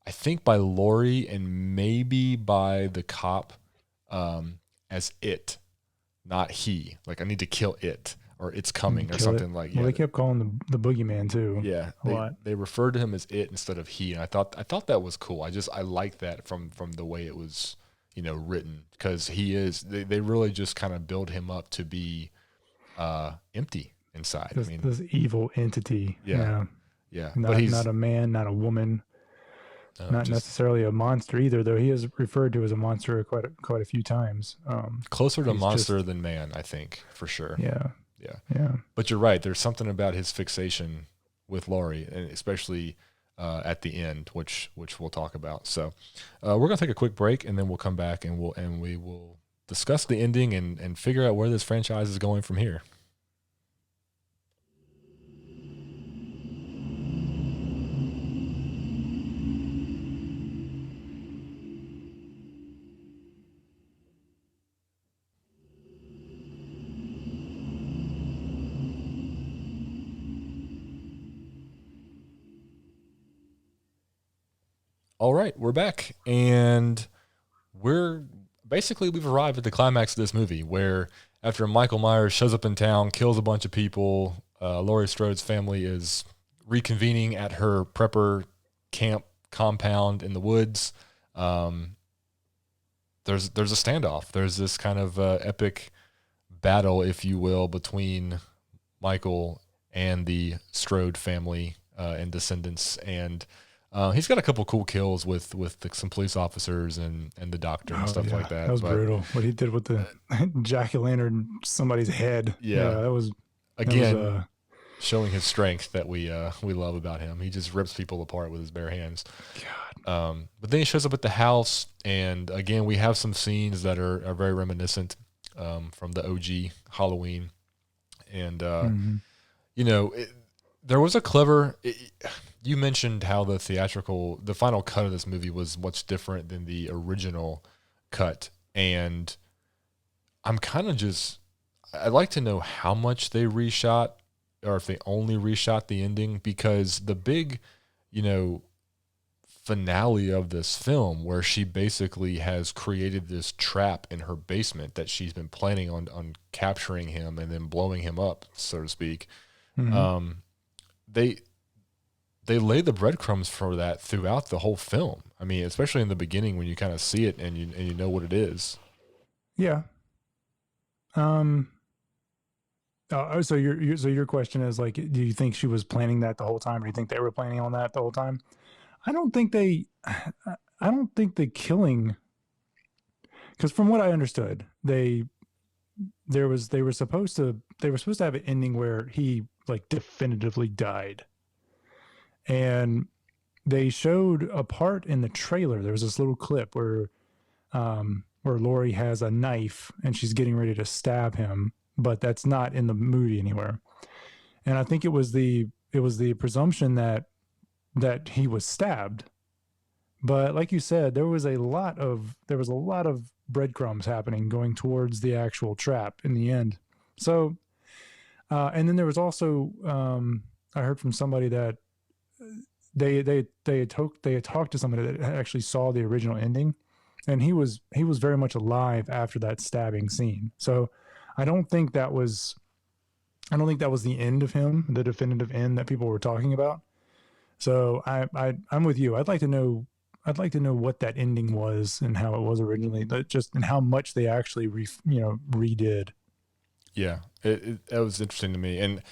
I think by Laurie and maybe by the cop, as it, not he. Like, I need to kill it, or it's coming, or something like.
Well, they kept calling the boogeyman too.
Yeah, they referred to him as it instead of he, and I thought that was cool. I like that from the way it was, written, because he is. They really just kind of build him up to be empty inside.
This evil entity. Yeah. But he's not a man, not a woman. Not necessarily a monster either, though he is referred to as a monster quite a few times.
Closer to monster than man, I think, for sure.
Yeah.
But you're right. There's something about his fixation with Laurie, and especially at the end, which we'll talk about. So we're gonna take a quick break, and then we'll come back and we will discuss the ending and figure out where this franchise is going from here. All right, we're back, and we've arrived at the climax of this movie, where after Michael Myers shows up in town, kills a bunch of people, Laurie Strode's family is reconvening at her prepper camp compound in the woods. There's a standoff. There's this kind of epic battle, if you will, between Michael and the Strode family and descendants, and he's got a couple cool kills with some police officers and the doctor and stuff like that.
That was brutal. What he did with the jack-o'-lantern somebody's head.
Yeah,
that was
showing his strength that we love about him. He just rips people apart with his bare hands.
God.
But then he shows up at the house, and again we have some scenes that are very reminiscent from the OG Halloween, and there was a clever. You mentioned how the final cut of this movie was much different than the original cut. And I'm kind of I'd like to know how much they reshot, or if they only reshot the ending, because the big, finale of this film where she basically has created this trap in her basement that she's been planning on capturing him and then blowing him up, so to speak.
Mm-hmm.
They lay the breadcrumbs for that throughout the whole film. I mean, especially in the beginning when you kind of see it and you know what it is.
Yeah. So your question is like, do you think she was planning that the whole time, or do you think they were planning on that the whole time? I don't think the killing, because from what I understood, they were supposed to have an ending where he like definitively died, and they showed a part in the trailer. There was this little clip where Laurie has a knife and she's getting ready to stab him, but that's not in the movie anywhere. And I think it was the presumption that he was stabbed. But like you said, there was a lot of breadcrumbs happening going towards the actual trap in the end. So, and then there was also I heard from somebody that they had talked to somebody that actually saw the original ending, and he was very much alive after that stabbing scene. So I don't think that was the end of him, the definitive end that people were talking about. So I'm with you. I'd like to know what that ending was and how it was originally, just and how much they actually redid.
Yeah, it was interesting to me. And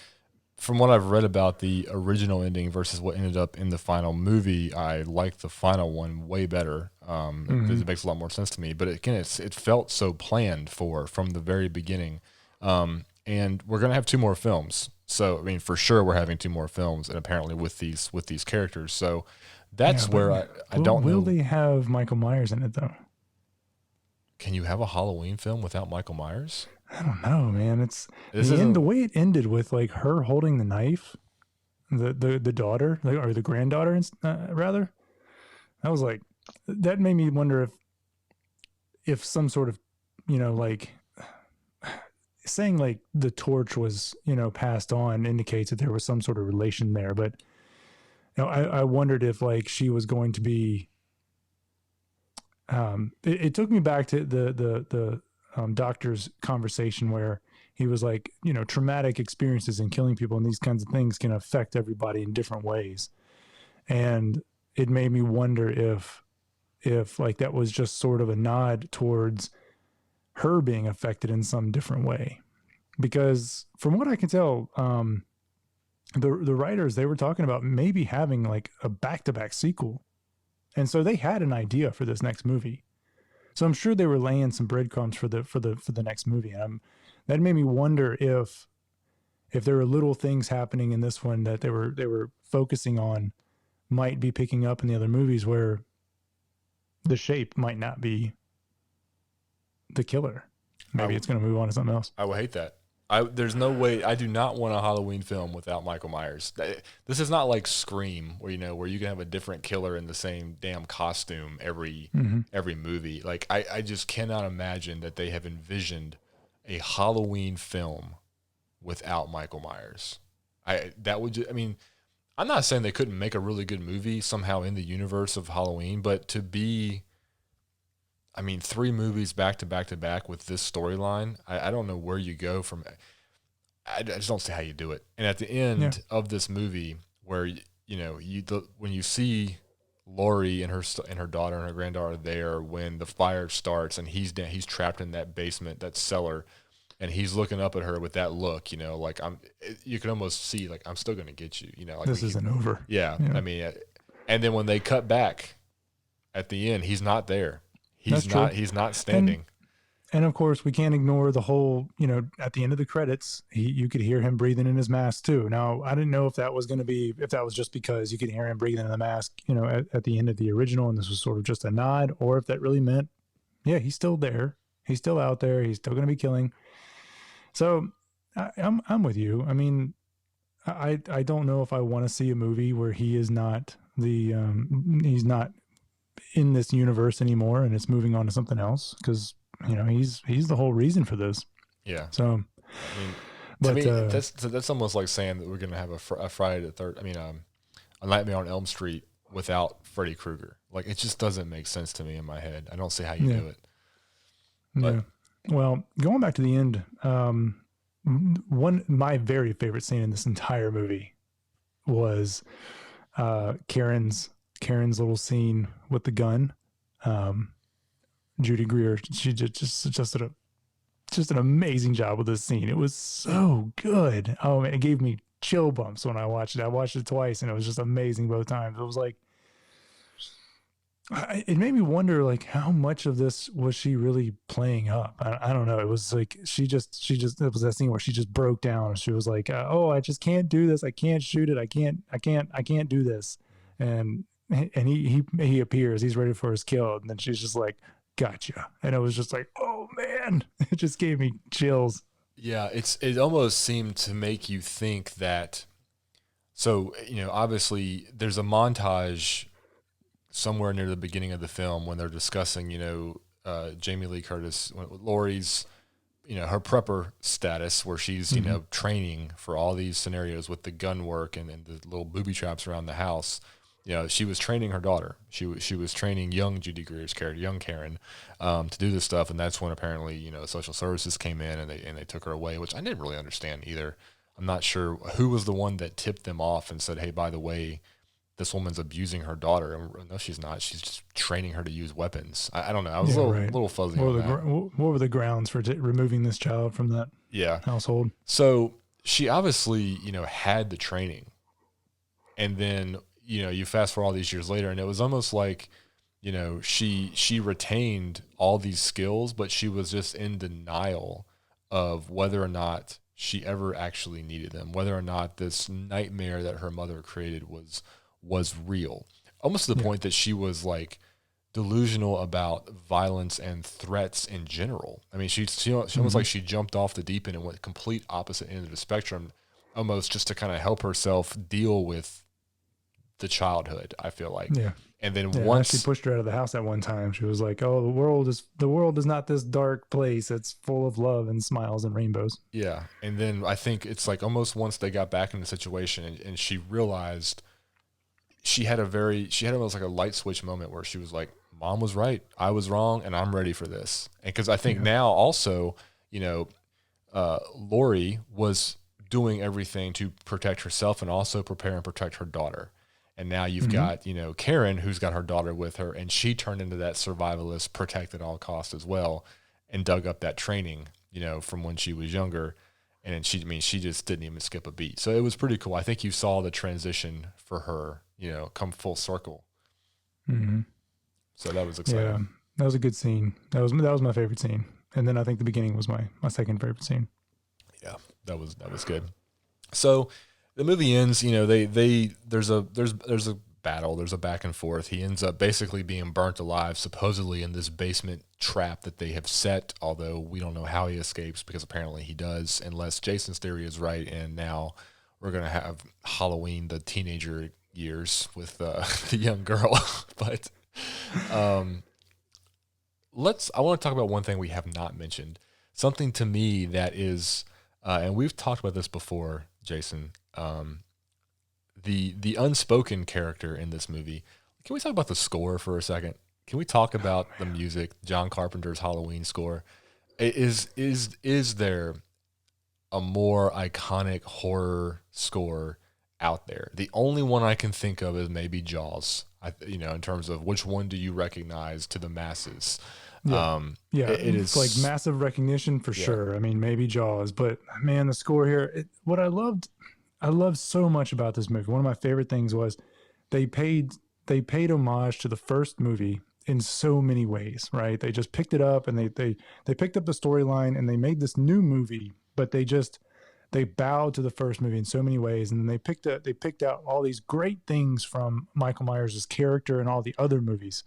from what I've read about the original ending versus what ended up in the final movie, I like the final one way better because it makes a lot more sense to me. But again, it felt so planned from the very beginning. And we're going to have 2 more films. So, I mean, for sure we're having 2 more films, and apparently with these characters. So that's where I don't know.
Will they have Michael Myers in it, though?
Can you have a Halloween film without Michael Myers?
I don't know, man. The way it ended with like her holding the knife, the daughter, or the granddaughter, rather. I was like, that made me wonder if some sort of, like saying like the torch was, passed on indicates that there was some sort of relation there. But I wondered if like she was going to be. It took me back to the doctor's conversation where he was like, traumatic experiences and killing people and these kinds of things can affect everybody in different ways. And it made me wonder if like that was just sort of a nod towards her being affected in some different way. Because from what I can tell, the writers, they were talking about maybe having like a back-to-back sequel. And so they had an idea for this next movie. So I'm sure they were laying some breadcrumbs for the next movie. And that made me wonder if there were little things happening in this one that they were focusing on might be picking up in the other movies where the shape might not be the killer. Maybe it's going to move on to something else.
I would hate that. There's no way. I do not want a Halloween film without Michael Myers. This is not like Scream, where you can have a different killer in the same damn costume every movie. Like I just cannot imagine that they have envisioned a Halloween film without Michael Myers. I'm not saying they couldn't make a really good movie somehow in the universe of Halloween, but to be, 3 movies back to back to back with this storyline, I don't know where you go from. I just don't see how you do it. And at the end of this movie, where when you see Laurie and her daughter and her granddaughter there, when the fire starts and he's trapped in that basement, that cellar, and he's looking up at her with that look, like you can almost see like I'm still gonna get you, like
this isn't over.
Yeah, and then when they cut back at the end, he's not there. He's not standing.
And of course, we can't ignore the whole, at the end of the credits, you could hear him breathing in his mask too. Now, I didn't know if that was just because you could hear him breathing in the mask, at the end of the original, and this was sort of just a nod, or if that really meant, yeah, he's still there. He's still out there. He's still going to be killing. So I'm with you. I don't know if I want to see a movie where he is not he's not in this universe anymore and it's moving on to something else, because he's the whole reason for this.
Yeah.
So
to me, that's almost like saying that we're going to have a Friday the 3rd, a Nightmare on Elm Street without Freddy Krueger. Like, it just doesn't make sense to me in my head. I don't see how you do it. But
yeah. Well, going back to the end, my very favorite scene in this entire movie was Karen's little scene with the gun. Judy Greer, she just did an amazing job with this scene. It was so good. Oh man, it gave me chill bumps when I watched it. I watched it twice, and it was just amazing both times. It was like, it made me wonder, like, how much of this was she really playing up? I don't know. It was like she just it was that scene where she just broke down. She was like, "Oh, I just can't do this. I can't shoot it. I can't do this." And he appears. He's ready for his kill, and then she's just like, "Gotcha." And it was just like, "Oh man," it just gave me chills.
yeah, it almost seemed to make you think that. So, obviously, there's a montage somewhere near the beginning of the film when they're discussing, Jamie Lee Curtis, Laurie's, her prepper status, where she's, training for all these scenarios with the gun work and the little booby traps around the house. She was training her daughter. She was training young Judy Greer's character, young Karen, to do this stuff. And that's when apparently, social services came in and they took her away, which I didn't really understand either. I'm not sure who was the one that tipped them off and said, "Hey, by the way, this woman's abusing her daughter." And no, she's not. She's just training her to use weapons. I don't know. I was a little fuzzy on that.
What were the grounds for removing this child from that household?
So she obviously, had the training. And then, you fast forward all these years later, and it was almost like, she retained all these skills, but she was just in denial of whether or not she ever actually needed them, whether or not this nightmare that her mother created was real, almost to the point that she was like delusional about violence and threats in general. I mean, she almost like she jumped off the deep end and went complete opposite end of the spectrum, almost just to kind of help herself deal with the childhood, I feel like. Yeah. And then once
she pushed her out of the house at one time, she was like, "Oh, the world is not this dark place. It's full of love and smiles and rainbows."
Yeah. And then I think it's like almost once they got back in the situation and she realized she had almost like a light switch moment where she was like, "Mom was right. I was wrong. And I'm ready for this." And cause I think now also, Laurie was doing everything to protect herself and also prepare and protect her daughter. And now you've got, Karen, who's got her daughter with her, and she turned into that survivalist, protect at all costs as well, and dug up that training, from when she was younger. And she just didn't even skip a beat. So it was pretty cool. I think you saw the transition for her, come full circle.
Mm-hmm.
So that was exciting.
Yeah, that was a good scene. That was my favorite scene. And then I think the beginning was my second favorite scene.
Yeah, that was good. So the movie ends, there's a battle, there's a back and forth. He ends up basically being burnt alive, supposedly in this basement trap that they have set, although we don't know how he escapes, because apparently he does, unless Jason's theory is right, and now we're going to have Halloween, the teenager years with the young girl. But I want to talk about one thing we have not mentioned, something to me that is, and we've talked about this before, Jason, the unspoken character in this movie. Can we talk about the score for a second? Can we talk about the music, John Carpenter's Halloween score? Is there a more iconic horror score out there? The only one I can think of is maybe Jaws. In terms of which one do you recognize to the masses?
It is like massive recognition for sure. I mean, maybe Jaws, but man, the score here. What I loved so much about this movie. One of my favorite things was they paid homage to the first movie in so many ways. Right? They just picked it up and they picked up the storyline and they made this new movie, but they bowed to the first movie in so many ways, and then they picked out all these great things from Michael Myers' character and all the other movies,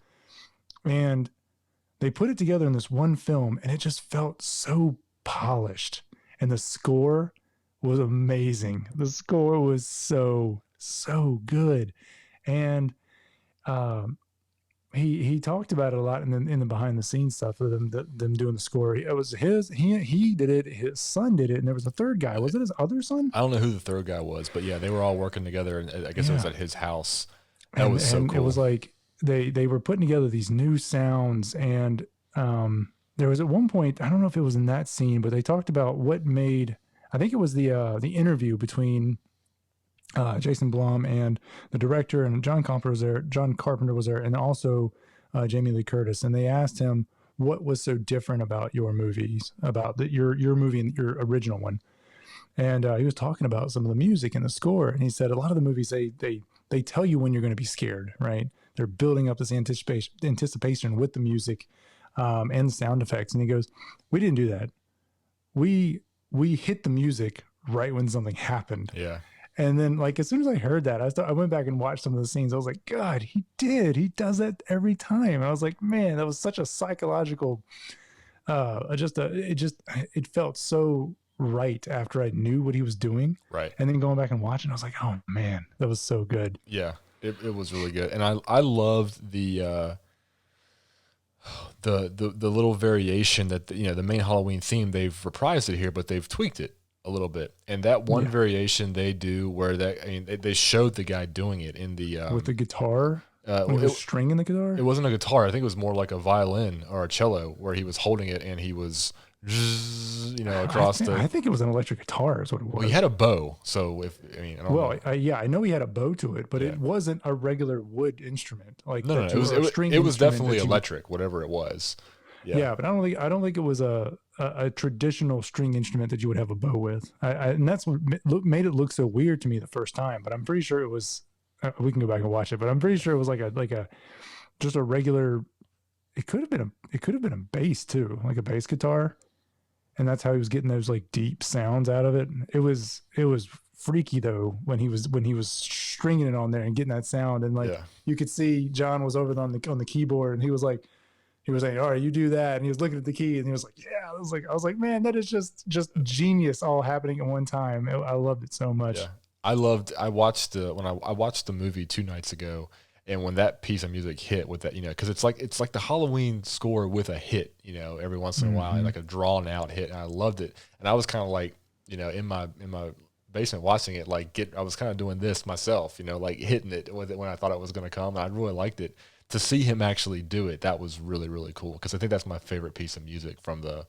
and they put it together in this one film, and it just felt so polished. And the score was amazing. The score was so good, and he talked about it a lot in the behind the scenes stuff of them doing the score. It was he did it. His son did it, and there was a third guy. Was it his other son?
I don't know who the third guy was, but yeah, they were all working together, and I guess it was at his house. That was so
and
cool.
it was like they were putting together these new sounds, and there was at one point, I don't know if it was in that scene, but they talked about what made, I think it was the interview between Jason Blum and the director, and John Carpenter was there, and also Jamie Lee Curtis, and they asked him what was so different about your movies, about your movie and your original one. And he was talking about some of the music and the score, and he said a lot of the movies they tell you when you're going to be scared, right? They're building up this anticipation with the music and the sound effects. And he goes, "We didn't do that. We hit the music right when something happened."
Yeah.
And then, like, as soon as I heard that, I went back and watched some of the scenes. I was like, God, he does that every time. And I was like, man, that was such a psychological, it felt so right after I knew what he was doing.
Right.
And then going back and watching, I was like, oh man, that was so good.
Yeah. It was really good. And I loved the little variation that, the main Halloween theme, they've reprised it here, but they've tweaked it a little bit. And that one variation they do where they showed the guy doing it in the
with the guitar, when he was stringing the guitar.
It wasn't a guitar. I think it was more like a violin or a cello where he was holding it and he was across
I think it was an electric guitar is what it was.
Well, he had a bow, so I don't know.
I know he had a bow to it, but it wasn't a regular wood instrument. Like
no, it was definitely electric, whatever it was.
Yeah, but I don't think it was a traditional string instrument that you would have a bow with. And that's what made it look so weird to me the first time. But I'm pretty sure it was. We can go back and watch it, but I'm pretty sure it was just a regular. It could have been a bass too, like a bass guitar, and that's how he was getting those like deep sounds out of it. It was freaky though when he was stringing it on there and getting that sound, and you could see John was over on the keyboard, and he was like, all right, you do that, and he was looking at the key, and he was like, yeah. I was like, man, that is just genius, all happening at one time. I loved it so much.
Yeah. I watched the movie 2 nights ago, and when that piece of music hit with that, because it's like the Halloween score with a hit, every once in a while, like a drawn out hit, and I loved it. And I was kind of like, in my basement watching it, I was kind of doing this myself, like hitting it with it when I thought it was going to come. And I really liked it. To see him actually do it, that was really, really cool, because I think that's my favorite piece of music from the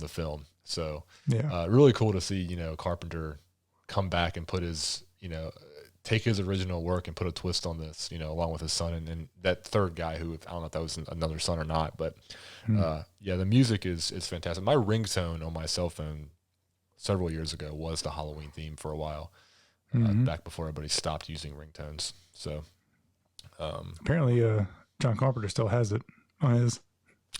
film. So really cool to see, Carpenter come back and put his, take his original work and put a twist on this, along with his son and that third guy who, I don't know if that was another son or not, but the music is fantastic. My ringtone on my cell phone several years ago was the Halloween theme for a while, back before everybody stopped using ringtones. So
apparently John Carpenter still has it on his.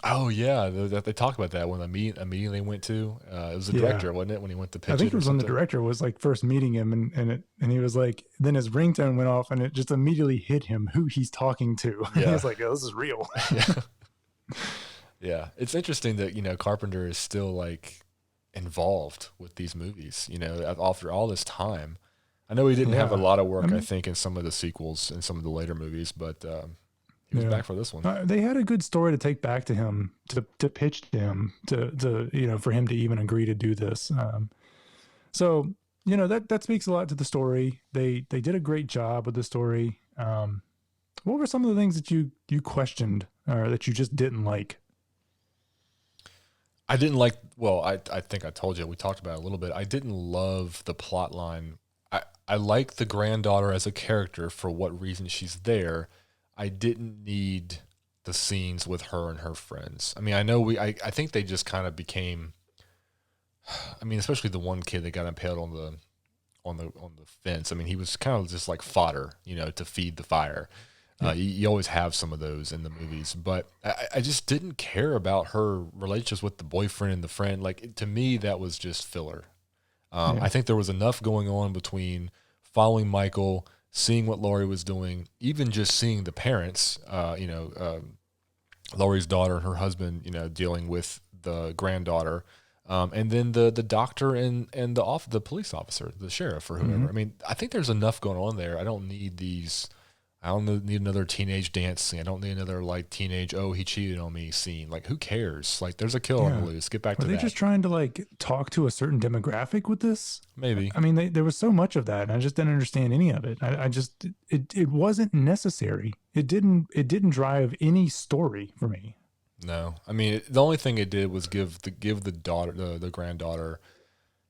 Oh yeah, they talked about that when a meeting they went to. It was the director, wasn't it, when he went to pitch it?
I think it was when the director was like first meeting him, and he was like, then his ringtone went off, and it just immediately hit him who he's talking to. Yeah. He was like, oh, this is real.
Yeah. It's interesting that Carpenter is still like involved with these movies. After all this time, I know he didn't have a lot of work. I think in some of the sequels and some of the later movies, but. He was back for this one.
They had a good story to take back to him, to pitch to him, to for him to even agree to do this. So that speaks a lot to the story. They did a great job with the story. What were some of the things that you questioned or that you just didn't like?
I didn't like. Well, I think I told you, we talked about it a little bit. I didn't love the plot line. I like the granddaughter as a character for what reason she's there. I didn't need the scenes with her and her friends. I mean, I know I think they just kind of became, especially the one kid that got impaled on the fence. I mean, he was kind of just like fodder, to feed the fire. You always have some of those in the movies, but I just didn't care about her relationships with the boyfriend and the friend. Like, to me, that was just filler. I think there was enough going on between following Michael, seeing what Laurie was doing, even just seeing the parents, Laurie's daughter and her husband, dealing with the granddaughter, and then the doctor and the police officer, the sheriff or whoever. I mean, I think there's enough going on there. I don't need these I don't need another teenage dance scene. I don't need another like teenage, oh, he cheated on me scene. Like, who cares? Like, there's a kill on the loose. Get back to that.
Were they just trying to like talk to a certain demographic with this?
Maybe.
I mean, there was so much of that, and I just didn't understand any of it. It wasn't necessary. It didn't drive any story for me.
No, I mean, the only thing it did was give the daughter, the granddaughter,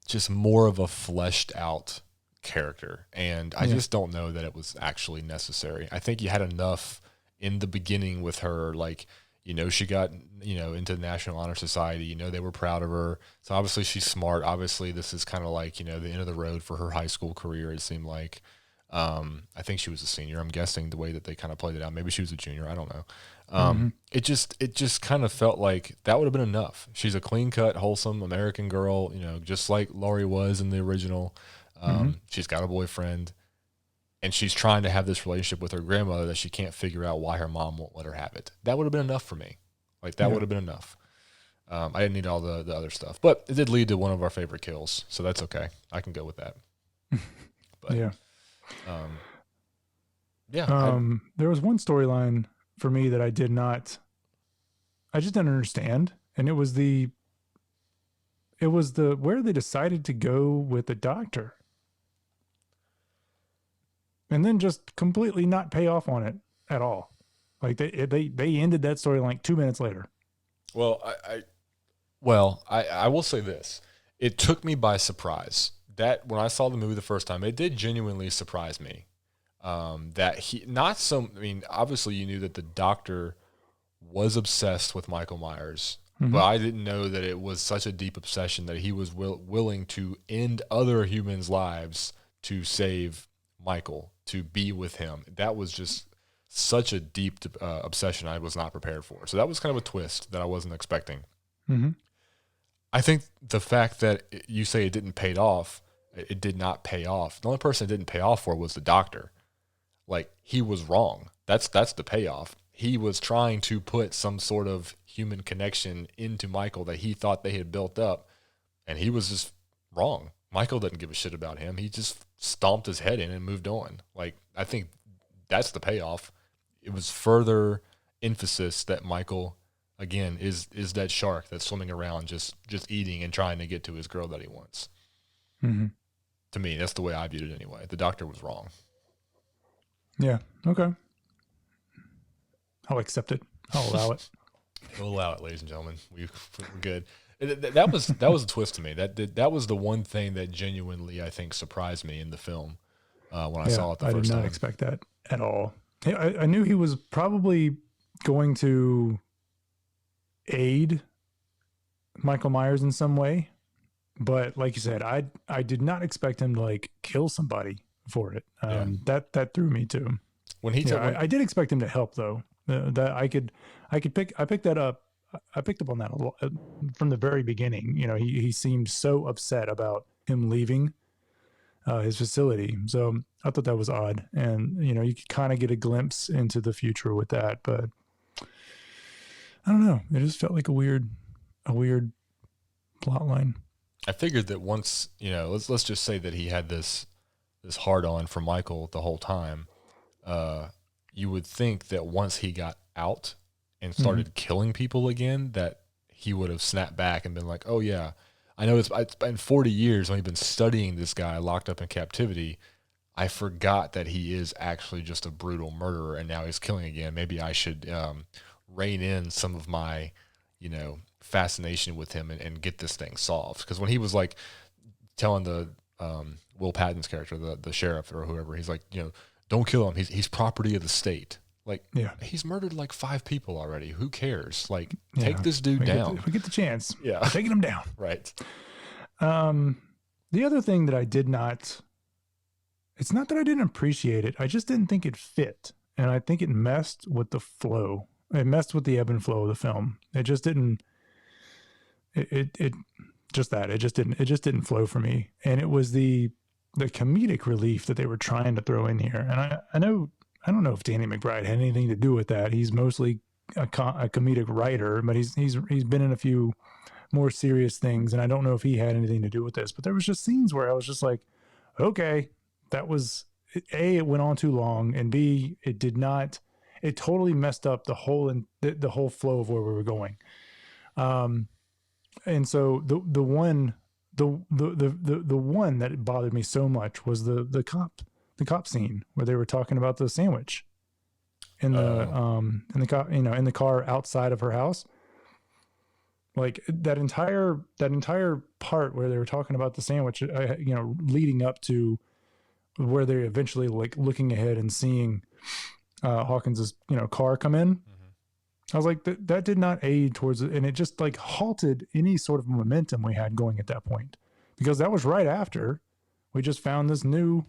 just more of a fleshed out character, and I just don't know that it was actually necessary. I think you had enough in the beginning with her, like, you know, she got, you know, into the National Honor Society, you know, they were proud of her, so obviously she's smart. Obviously this is kind of like, you know, the end of the road for her high school career, it seemed like. I think she was a senior, I'm guessing, the way that they kind of played it out. Maybe she was a junior, I don't know. It just kind of felt like that would have been enough. She's a clean cut, wholesome American girl, you know, just like Laurie was in the original. She's got a boyfriend, and she's trying to have this relationship with her grandmother that she can't figure out why her mom won't let her have it. That would have been enough for me. Like, that would have been enough. I didn't need all the other stuff, but it did lead to one of our favorite kills, so that's okay. I can go with that. But,
there was one storyline for me that I just didn't understand, and it was the where they decided to go with the doctor, and then just completely not pay off on it at all. Like they ended that story like 2 minutes later.
Well, I will say this: it took me by surprise that when I saw the movie the first time, it did genuinely surprise me. That he not so. I mean, obviously you knew that the doctor was obsessed with Michael Myers, but I didn't know that it was such a deep obsession that he was willing to end other humans' lives to save Michael, to be with him. That was just such a deep obsession I was not prepared for. So that was kind of a twist that I wasn't expecting. I think the fact that you say it didn't pay off, it did not pay off. The only person it didn't pay off for was the doctor. Like, he was wrong. That's the payoff. He was trying to put some sort of human connection into Michael that he thought they had built up, and he was just wrong. Michael didn't give a shit about him. He just stomped his head in and moved on. Like, I think that's the payoff. It was further emphasis that Michael, again, is that shark that's swimming around just eating and trying to get to his girl that he wants. To me, that's the way I viewed it anyway. The doctor was wrong.
Yeah. Okay. I'll accept it. I'll allow it.
We'll allow it, ladies and gentlemen. We're good. That was a twist to me. That was the one thing that genuinely, I think, surprised me in the film when I saw it the first time.
I did not expect that at all. I knew he was probably going to aid Michael Myers in some way, but like you said, I did not expect him to like kill somebody for it. That threw me too.
When he
I did expect him to help though. That I picked that up. I picked up on that a lot from the very beginning. You know, he seemed so upset about him leaving his facility. So I thought that was odd. And, you know, you could kind of get a glimpse into the future with that, but I don't know. It just felt like a weird plot line.
I figured that once, you know, let's just say that he had this hard on for Michael the whole time. You would think that once he got out and started killing people again, that he would have snapped back and been like, oh yeah, I know it's been 40 years when we've been studying this guy locked up in captivity. I forgot that he is actually just a brutal murderer and now he's killing again. Maybe I should rein in some of my, you know, fascination with him and get this thing solved. Because when he was like telling the Will Patton's character, the sheriff or whoever, he's like, you know, don't kill him. He's property of the state. Like, he's murdered like 5 people already. Who cares? Like, take this dude down.
If we get the chance,
we're
taking him down.
Right.
The other thing that I did not, it's not that I didn't appreciate it. I just didn't think it fit. And I think it messed with the flow. It messed with the ebb and flow of the film. It just didn't, it just didn't flow for me. And it was the comedic relief that they were trying to throw in here. And I don't know if Danny McBride had anything to do with that. He's mostly a comedic writer, but he's been in a few more serious things, and I don't know if he had anything to do with this. But there was just scenes where I was just like, okay, it went on too long, and B, it did not. It totally messed up the whole flow of where we were going. And so the one that bothered me so much was the cop scene where they were talking about the sandwich in the car outside of her house. Like that entire part where they were talking about the sandwich, leading up to where they're eventually like looking ahead and seeing Hawkins's car come in. Mm-hmm. I was like, that did not aid towards it, and it just like halted any sort of momentum we had going at that point, because that was right after we just found we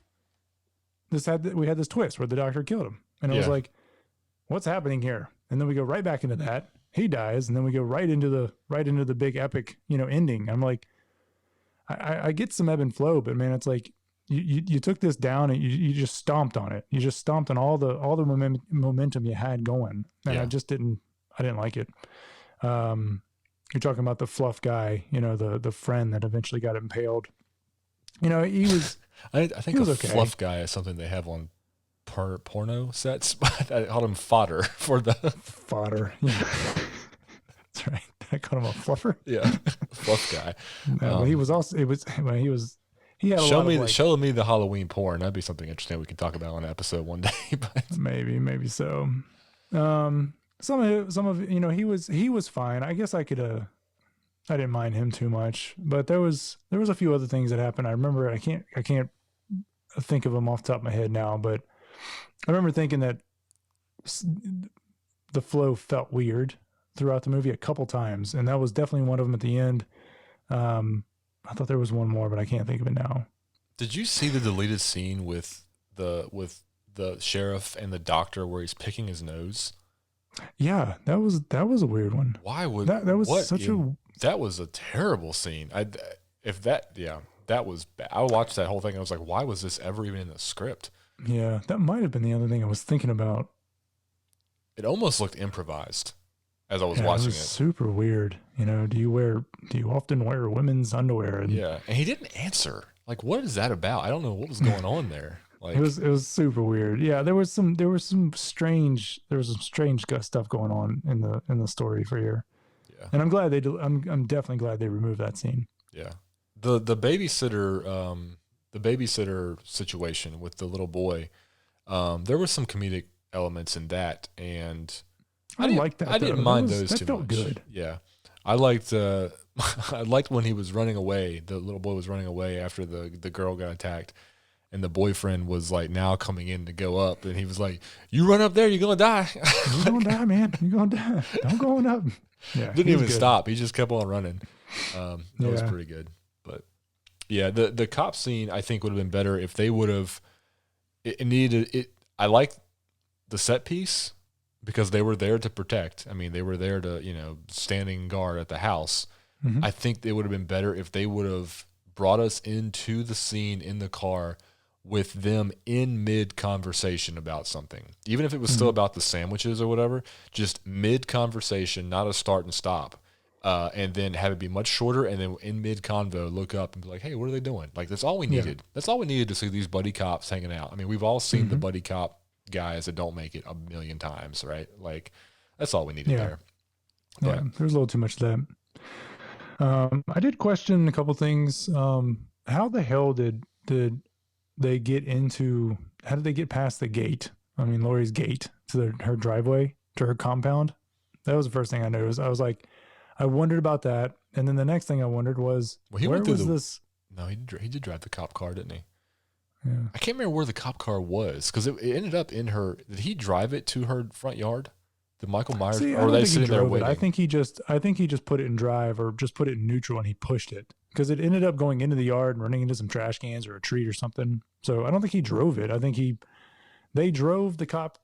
had this twist where the doctor killed him, and I was like, what's happening here? And then we go right back into that. He dies, and then we go right into the big epic, ending. I'm like, I get some ebb and flow, but man, it's like you took this down and you just stomped on it. You just stomped on all the momentum you had going, and I didn't like it. You're talking about the fluff guy, the friend that eventually got impaled. He was.
I think a fluff guy is something they have on porno sets, but I called him fodder for the
fodder. Yeah. That's right. I called him a fluffer.
Yeah, fluff guy.
No, he was also. He had
show me the Halloween porn. That'd be something interesting we can talk about on an episode one day. But.
Maybe so. Some of he was fine. I guess I didn't mind him too much, but there was a few other things that happened. I remember I can't think of them off the top of my head now, but I remember thinking that the flow felt weird throughout the movie a couple times, and that was definitely one of them at the end. I thought there was one more, but I can't think of it now.
Did you see the deleted scene with the sheriff and the doctor where he's picking his nose?
Yeah, that was a weird one.
Why would
that was
that was a terrible scene. That was bad. I watched that whole thing. I was like, why was this ever even in the script?
Yeah, that might have been the other thing I was thinking about.
It almost looked improvised as I was watching it.
Super weird. Do you often wear women's underwear? And
he didn't answer. Like, what is that about? I don't know what was going on there. Like,
it was super weird. Yeah, there was some strange stuff going on in the story for here. Yeah, and I'm glad I'm definitely glad they removed that scene.
Yeah, the babysitter situation with the little boy, there were some comedic elements in that, and
I liked that.
I didn't mind those
that
too
felt
much.
Good.
Yeah, I liked I liked when he was running away. The little boy was running away after the girl got attacked, and the boyfriend was like now coming in to go up, and he was like, "You run up there, you're gonna die.
You're gonna die, man. You're gonna die. Don't go on up." Yeah,
didn't even stop. He just kept on running. That was pretty good. But yeah, the cop scene I think would have been better if they would have. It needed it. I liked the set piece because they were there to protect. I mean, they were there to standing guard at the house. Mm-hmm. I think it would have been better if they would have brought us into the scene in the car with them in mid-conversation about something. Even if it was still about the sandwiches or whatever, just mid-conversation, not a start and stop. And then have it be much shorter, and then in mid-convo, look up and be like, hey, what are they doing? Like, that's all we needed. Yeah. That's all we needed to see these buddy cops hanging out. I mean, we've all seen the buddy cop guys that don't make it a million times, right? Like, that's all we needed there. But,
yeah, there's a little too much of that. I did question a couple things. How the hell did they get into? How did they get past the gate? I mean, Laurie's gate to her driveway to her compound. That was the first thing I noticed. I was like, I wondered about that, and then the next thing I wondered was, where was this?
No, he did drive the cop car, didn't he?
Yeah.
I can't remember where the cop car was because it ended up in her. Did he drive it to her front yard? Did Michael Myers, or were they sitting there waiting?
I think he just put it in drive or just put it in neutral and he pushed it because it ended up going into the yard and running into some trash cans or a tree or something. So I don't think he drove it. I think they drove the cop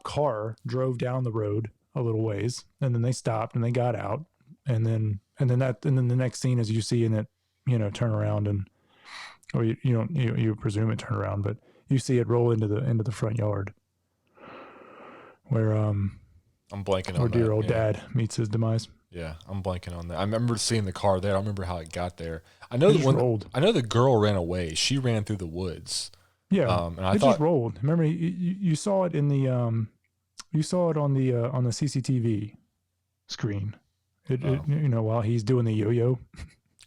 car drove down the road a little ways and then they stopped and they got out and then the next scene is you see in it, turn around and, or you presume it turn around, but you see it roll into the front yard where I'm
blanking on
where dear
that,
old dad meets his demise.
Yeah, I'm blanking on that. I remember seeing the car there. I don't remember how it got there. I know the girl ran away. She ran through the woods.
Yeah,
And I
it just
thought,
rolled. Remember, you saw it in the you saw it on the CCTV screen.
oh,
While he's doing the yo-yo,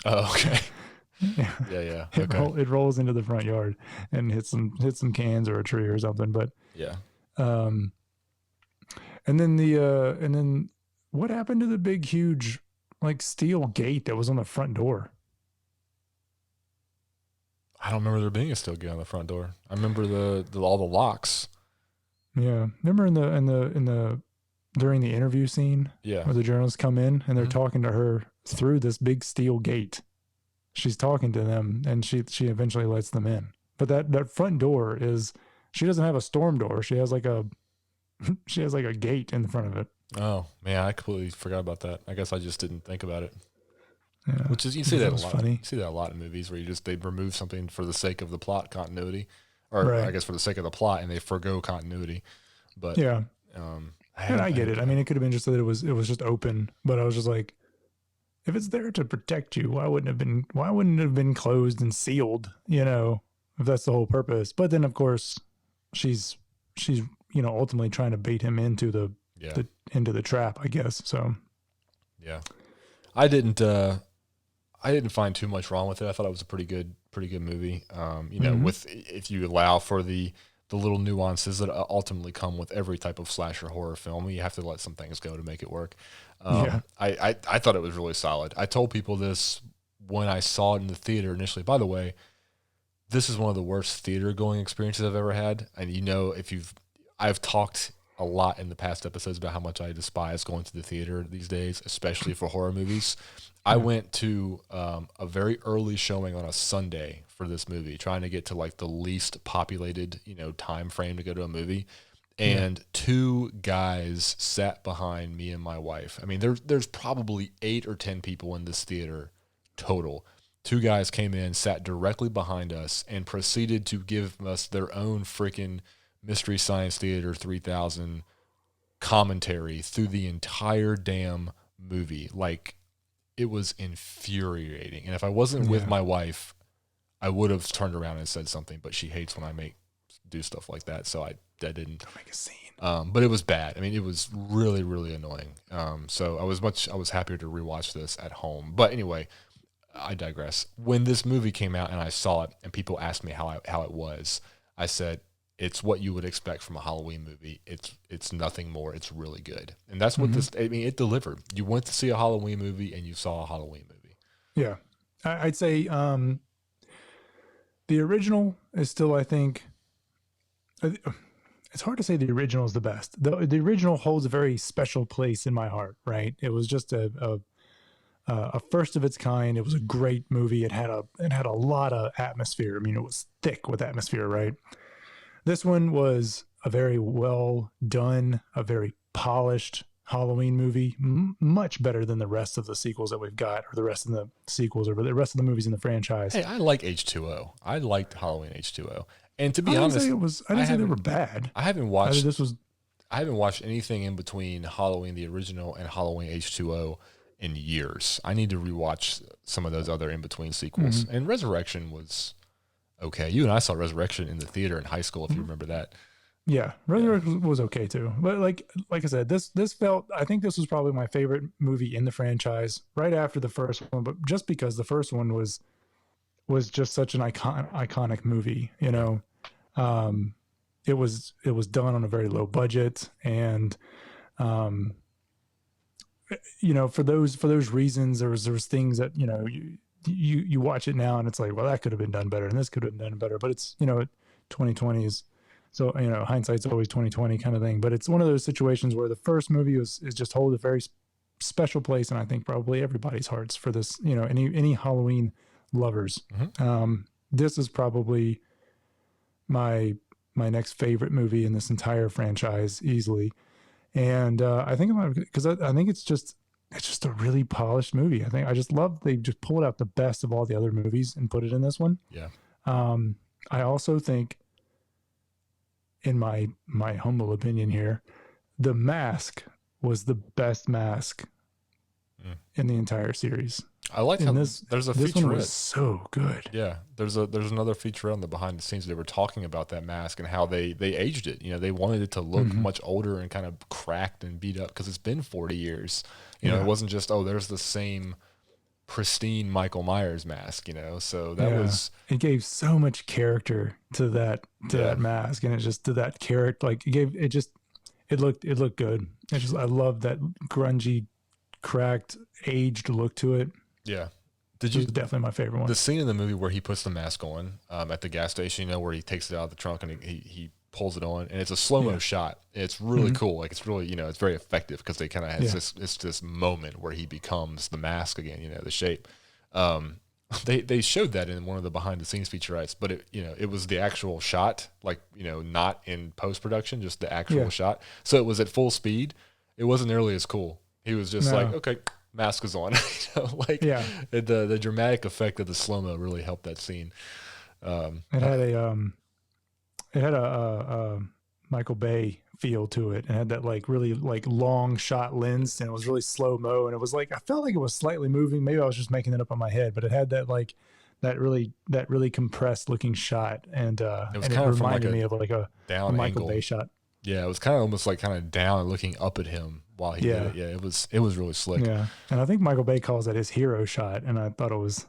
oh, okay.
yeah,
Yeah. Okay.
it rolls into the front yard and hits some cans or a tree or something. But
Yeah.
um, and then what happened to the big huge like steel gate that was on the front door?
I don't remember there being a steel gate on the front door. I remember all the locks.
Yeah, remember in the during the interview scene
Yeah.
where the journalists come in and they're
Mhm.
talking to her through this big steel gate. She's talking to them and she eventually lets them in. But that front door is, she doesn't have a storm door. She has like a gate in the front of it.
Oh man, I completely forgot about that. I guess I just didn't think about it.
Yeah,
Which is, you see that a
was
lot.
funny.
You see that a lot in movies where they remove something for the sake of the plot continuity, or
Right.
I guess for the sake of the plot, and they forgo continuity. But
Yeah, and I get it. I mean,
it.
it could have been just that it was just open, but I was just like, if it's there to protect you, why wouldn't it have been closed and sealed? If that's the whole purpose. But then, of course, she's ultimately trying to bait him into into the trap, I guess. So
Yeah, I didn't find too much wrong with it. I thought it was a pretty good movie. With, if you allow for the little nuances that ultimately come with every type of slasher horror film, you have to let some things go to make it work.
Yeah.
I thought it was really solid. I told people this when I saw it in the theater initially. By the way, this is one of the worst theater going experiences I've ever had. And I've talked a lot in the past episodes about how much I despise going to the theater these days, especially for horror movies. I went to a very early showing on a Sunday for this movie, trying to get to like the least populated, time frame to go to a movie. And two guys sat behind me and my wife. I mean, there's probably 8 or 10 people in this theater total. Two guys came in, sat directly behind us, and proceeded to give us their own freaking Mystery Science Theater 3000 commentary through the entire damn movie. Like, it was infuriating. And if I wasn't with my wife, I would have turned around and said something, but she hates when I do stuff like that. So I didn't.
Don't make a scene.
But it was bad. I mean, it was really, really annoying. So I was happier to rewatch this at home. But anyway, I digress. When this movie came out and I saw it and people asked me how it was, I said, it's what you would expect from a Halloween movie. It's nothing more. It's really good. And that's what it delivered. You went to see a Halloween movie and you saw a Halloween movie.
Yeah. I'd say the original is still, I think, it's hard to say the original is the best. The original holds a very special place in my heart, right? It was just a first of its kind. It was a great movie. It had a lot of atmosphere. I mean, it was thick with atmosphere, right? This one was a very well done, a very polished Halloween movie, much better than the rest of the sequels that we've got, or the rest of the sequels, or the rest of the movies in the franchise.
Hey, I like H2O. I liked Halloween H2O. And to be
I
honest,
didn't say they were bad.
I haven't watched anything in between Halloween the original and Halloween H2O in years. I need to rewatch some of those other in between sequels. And Resurrection was okay. You and I saw Resurrection in the theater in high school, if you remember that.
Yeah, Resurrection was okay too. But like I said, this felt, I think this was probably my favorite movie in the franchise, right after the first one, but just because the first one was just such an iconic movie, it was done on a very low budget, and for those reasons, there was things that you watch it now and it's like, well, that could have been done better and this could have been done better, but it's 2020 is, so hindsight's always 2020 kind of thing. But it's one of those situations where the first movie is just hold a very special place, and I think probably everybody's hearts for this, any Halloween lovers. This is probably my next favorite movie in this entire franchise, easily. And I think because I think it's just a really polished movie. I just love they just pulled out the best of all the other movies and put it in this one.
Yeah.
I also think, in my humble opinion here, the mask was the best mask in the entire series.
I like how
this
there's a
this one
featurette.
was so good.
Yeah, there's another feature on the behind the scenes. They were talking about that mask and how they aged it. You know, they wanted it to look much older and kind of cracked and beat up because it's been 40 years. You know, it wasn't just there's the same pristine Michael Myers mask. You know, so that was
it gave so much character to that mask, and it just to that character like it looked good. I love that grungy, cracked, aged look to it.
Yeah.
It was definitely my favorite one.
The scene in the movie where he puts the mask on at the gas station, you know, where he takes it out of the trunk and he pulls it on, and it's a slow-mo shot. It's really cool. Like, it's really, you know, it's very effective because they kind of has this moment where he becomes the mask again, you know, the shape. They showed that in one of the behind-the-scenes featurettes, but it was the actual shot, like, you know, not in post-production, just the actual shot. So it was at full speed. It wasn't nearly as cool. He was just like, okay, mask is on. You know, like the dramatic effect of the slow-mo really helped that scene.
It had a Michael Bay feel to it, and had that like really like long shot lens, and it was really slow-mo, and it was like I felt like it was slightly moving. Maybe I was just making it up on my head, but it had that like that really compressed looking shot, and it reminded me of like a Michael Bay shot.
Yeah, it was kind of almost like kind of down and looking up at him while he did it. Yeah, it was really slick.
Yeah, and I think Michael Bay calls that his hero shot, and I thought it was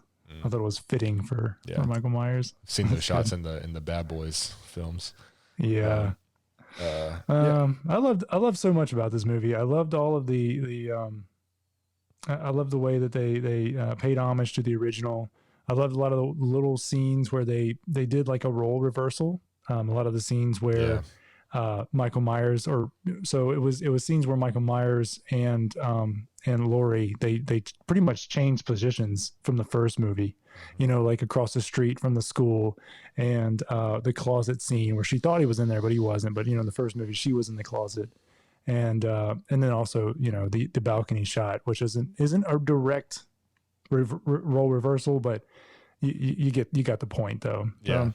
fitting for Michael Myers.
I've seen those shots in the Bad Boys films.
Yeah. I loved so much about this movie. I loved all of I loved the way that they paid homage to the original. I loved a lot of the little scenes where they did like a role reversal. A lot of the scenes where Michael Myers, it was scenes where Michael Myers and Laurie, they pretty much changed positions from the first movie, you know, like across the street from the school, and the closet scene where she thought he was in there, but he wasn't. But, you know, in the first movie, she was in the closet. And then also, you know, the balcony shot, which isn't a direct role reversal, but you got the point though.
Yeah.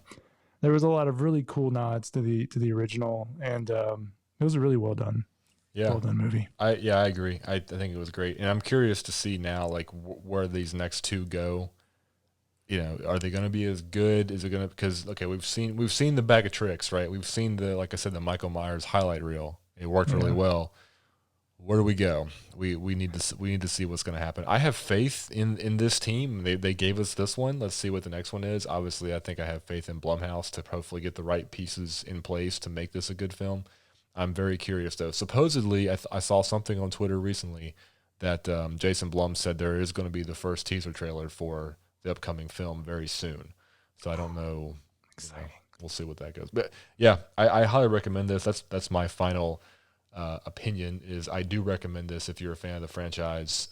There was a lot of really cool nods to the original, and it was a really well done movie.
I agree. I think it was great, and I'm curious to see now like where these next two go. You know, are they going to be as good? Is it going to, because okay, we've seen the bag of tricks, right? We've seen like I said, the Michael Myers highlight reel. It worked really well. Where do we go? We need to see what's going to happen. I have faith in this team. They gave us this one. Let's see what the next one is. Obviously, I think I have faith in Blumhouse to hopefully get the right pieces in place to make this a good film. I'm very curious though. Supposedly, I saw something on Twitter recently that Jason Blum said there is going to be the first teaser trailer for the upcoming film very soon. So I don't know.
Exciting.
We'll see what that goes. But yeah, I highly recommend this. That's my final opinion. Is I do recommend this if you're a fan of the franchise.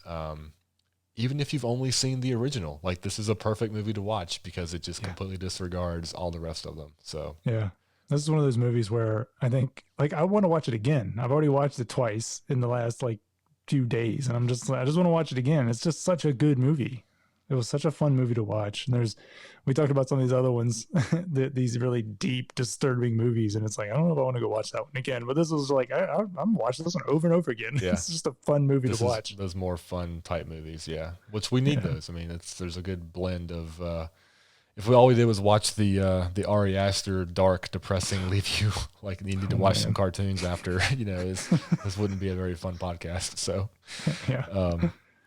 Even if you've only seen the original, like this is a perfect movie to watch because it just completely disregards all the rest of them. So
yeah, this is one of those movies where I think like I want to watch it again. I've already watched it twice in the last like few days, and I just want to watch it again. It's just such a good movie. It was such a fun movie to watch. And we talked about some of these other ones, these really deep, disturbing movies. And it's like, I don't know if I want to go watch that one again, but this was like, I'm watching this one over and over again. Yeah. It's just a fun movie to watch.
Those more fun type movies. Yeah. Which we need those. I mean, there's a good blend of, if all we did was watch the Ari Aster dark, depressing, leave you like you need to watch some cartoons after, you know, this wouldn't be a very fun podcast. So,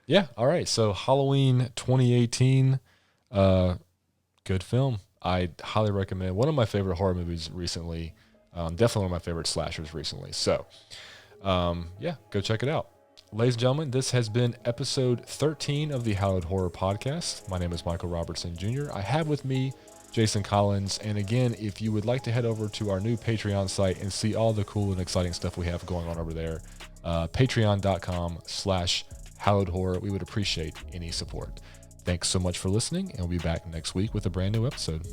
yeah. All right. So Halloween 2018, good film. I highly recommend. One of my favorite horror movies recently. Definitely one of my favorite slashers recently. So, go check it out. Ladies and gentlemen, this has been episode 13 of the Hallowed Horror Podcast. My name is Michael Robertson Jr. I have with me Jason Collins. And again, if you would like to head over to our new Patreon site and see all the cool and exciting stuff we have going on over there, patreon.com/Hallowed Horror. We would appreciate any support. Thanks so much for listening, and we'll be back next week with a brand new episode.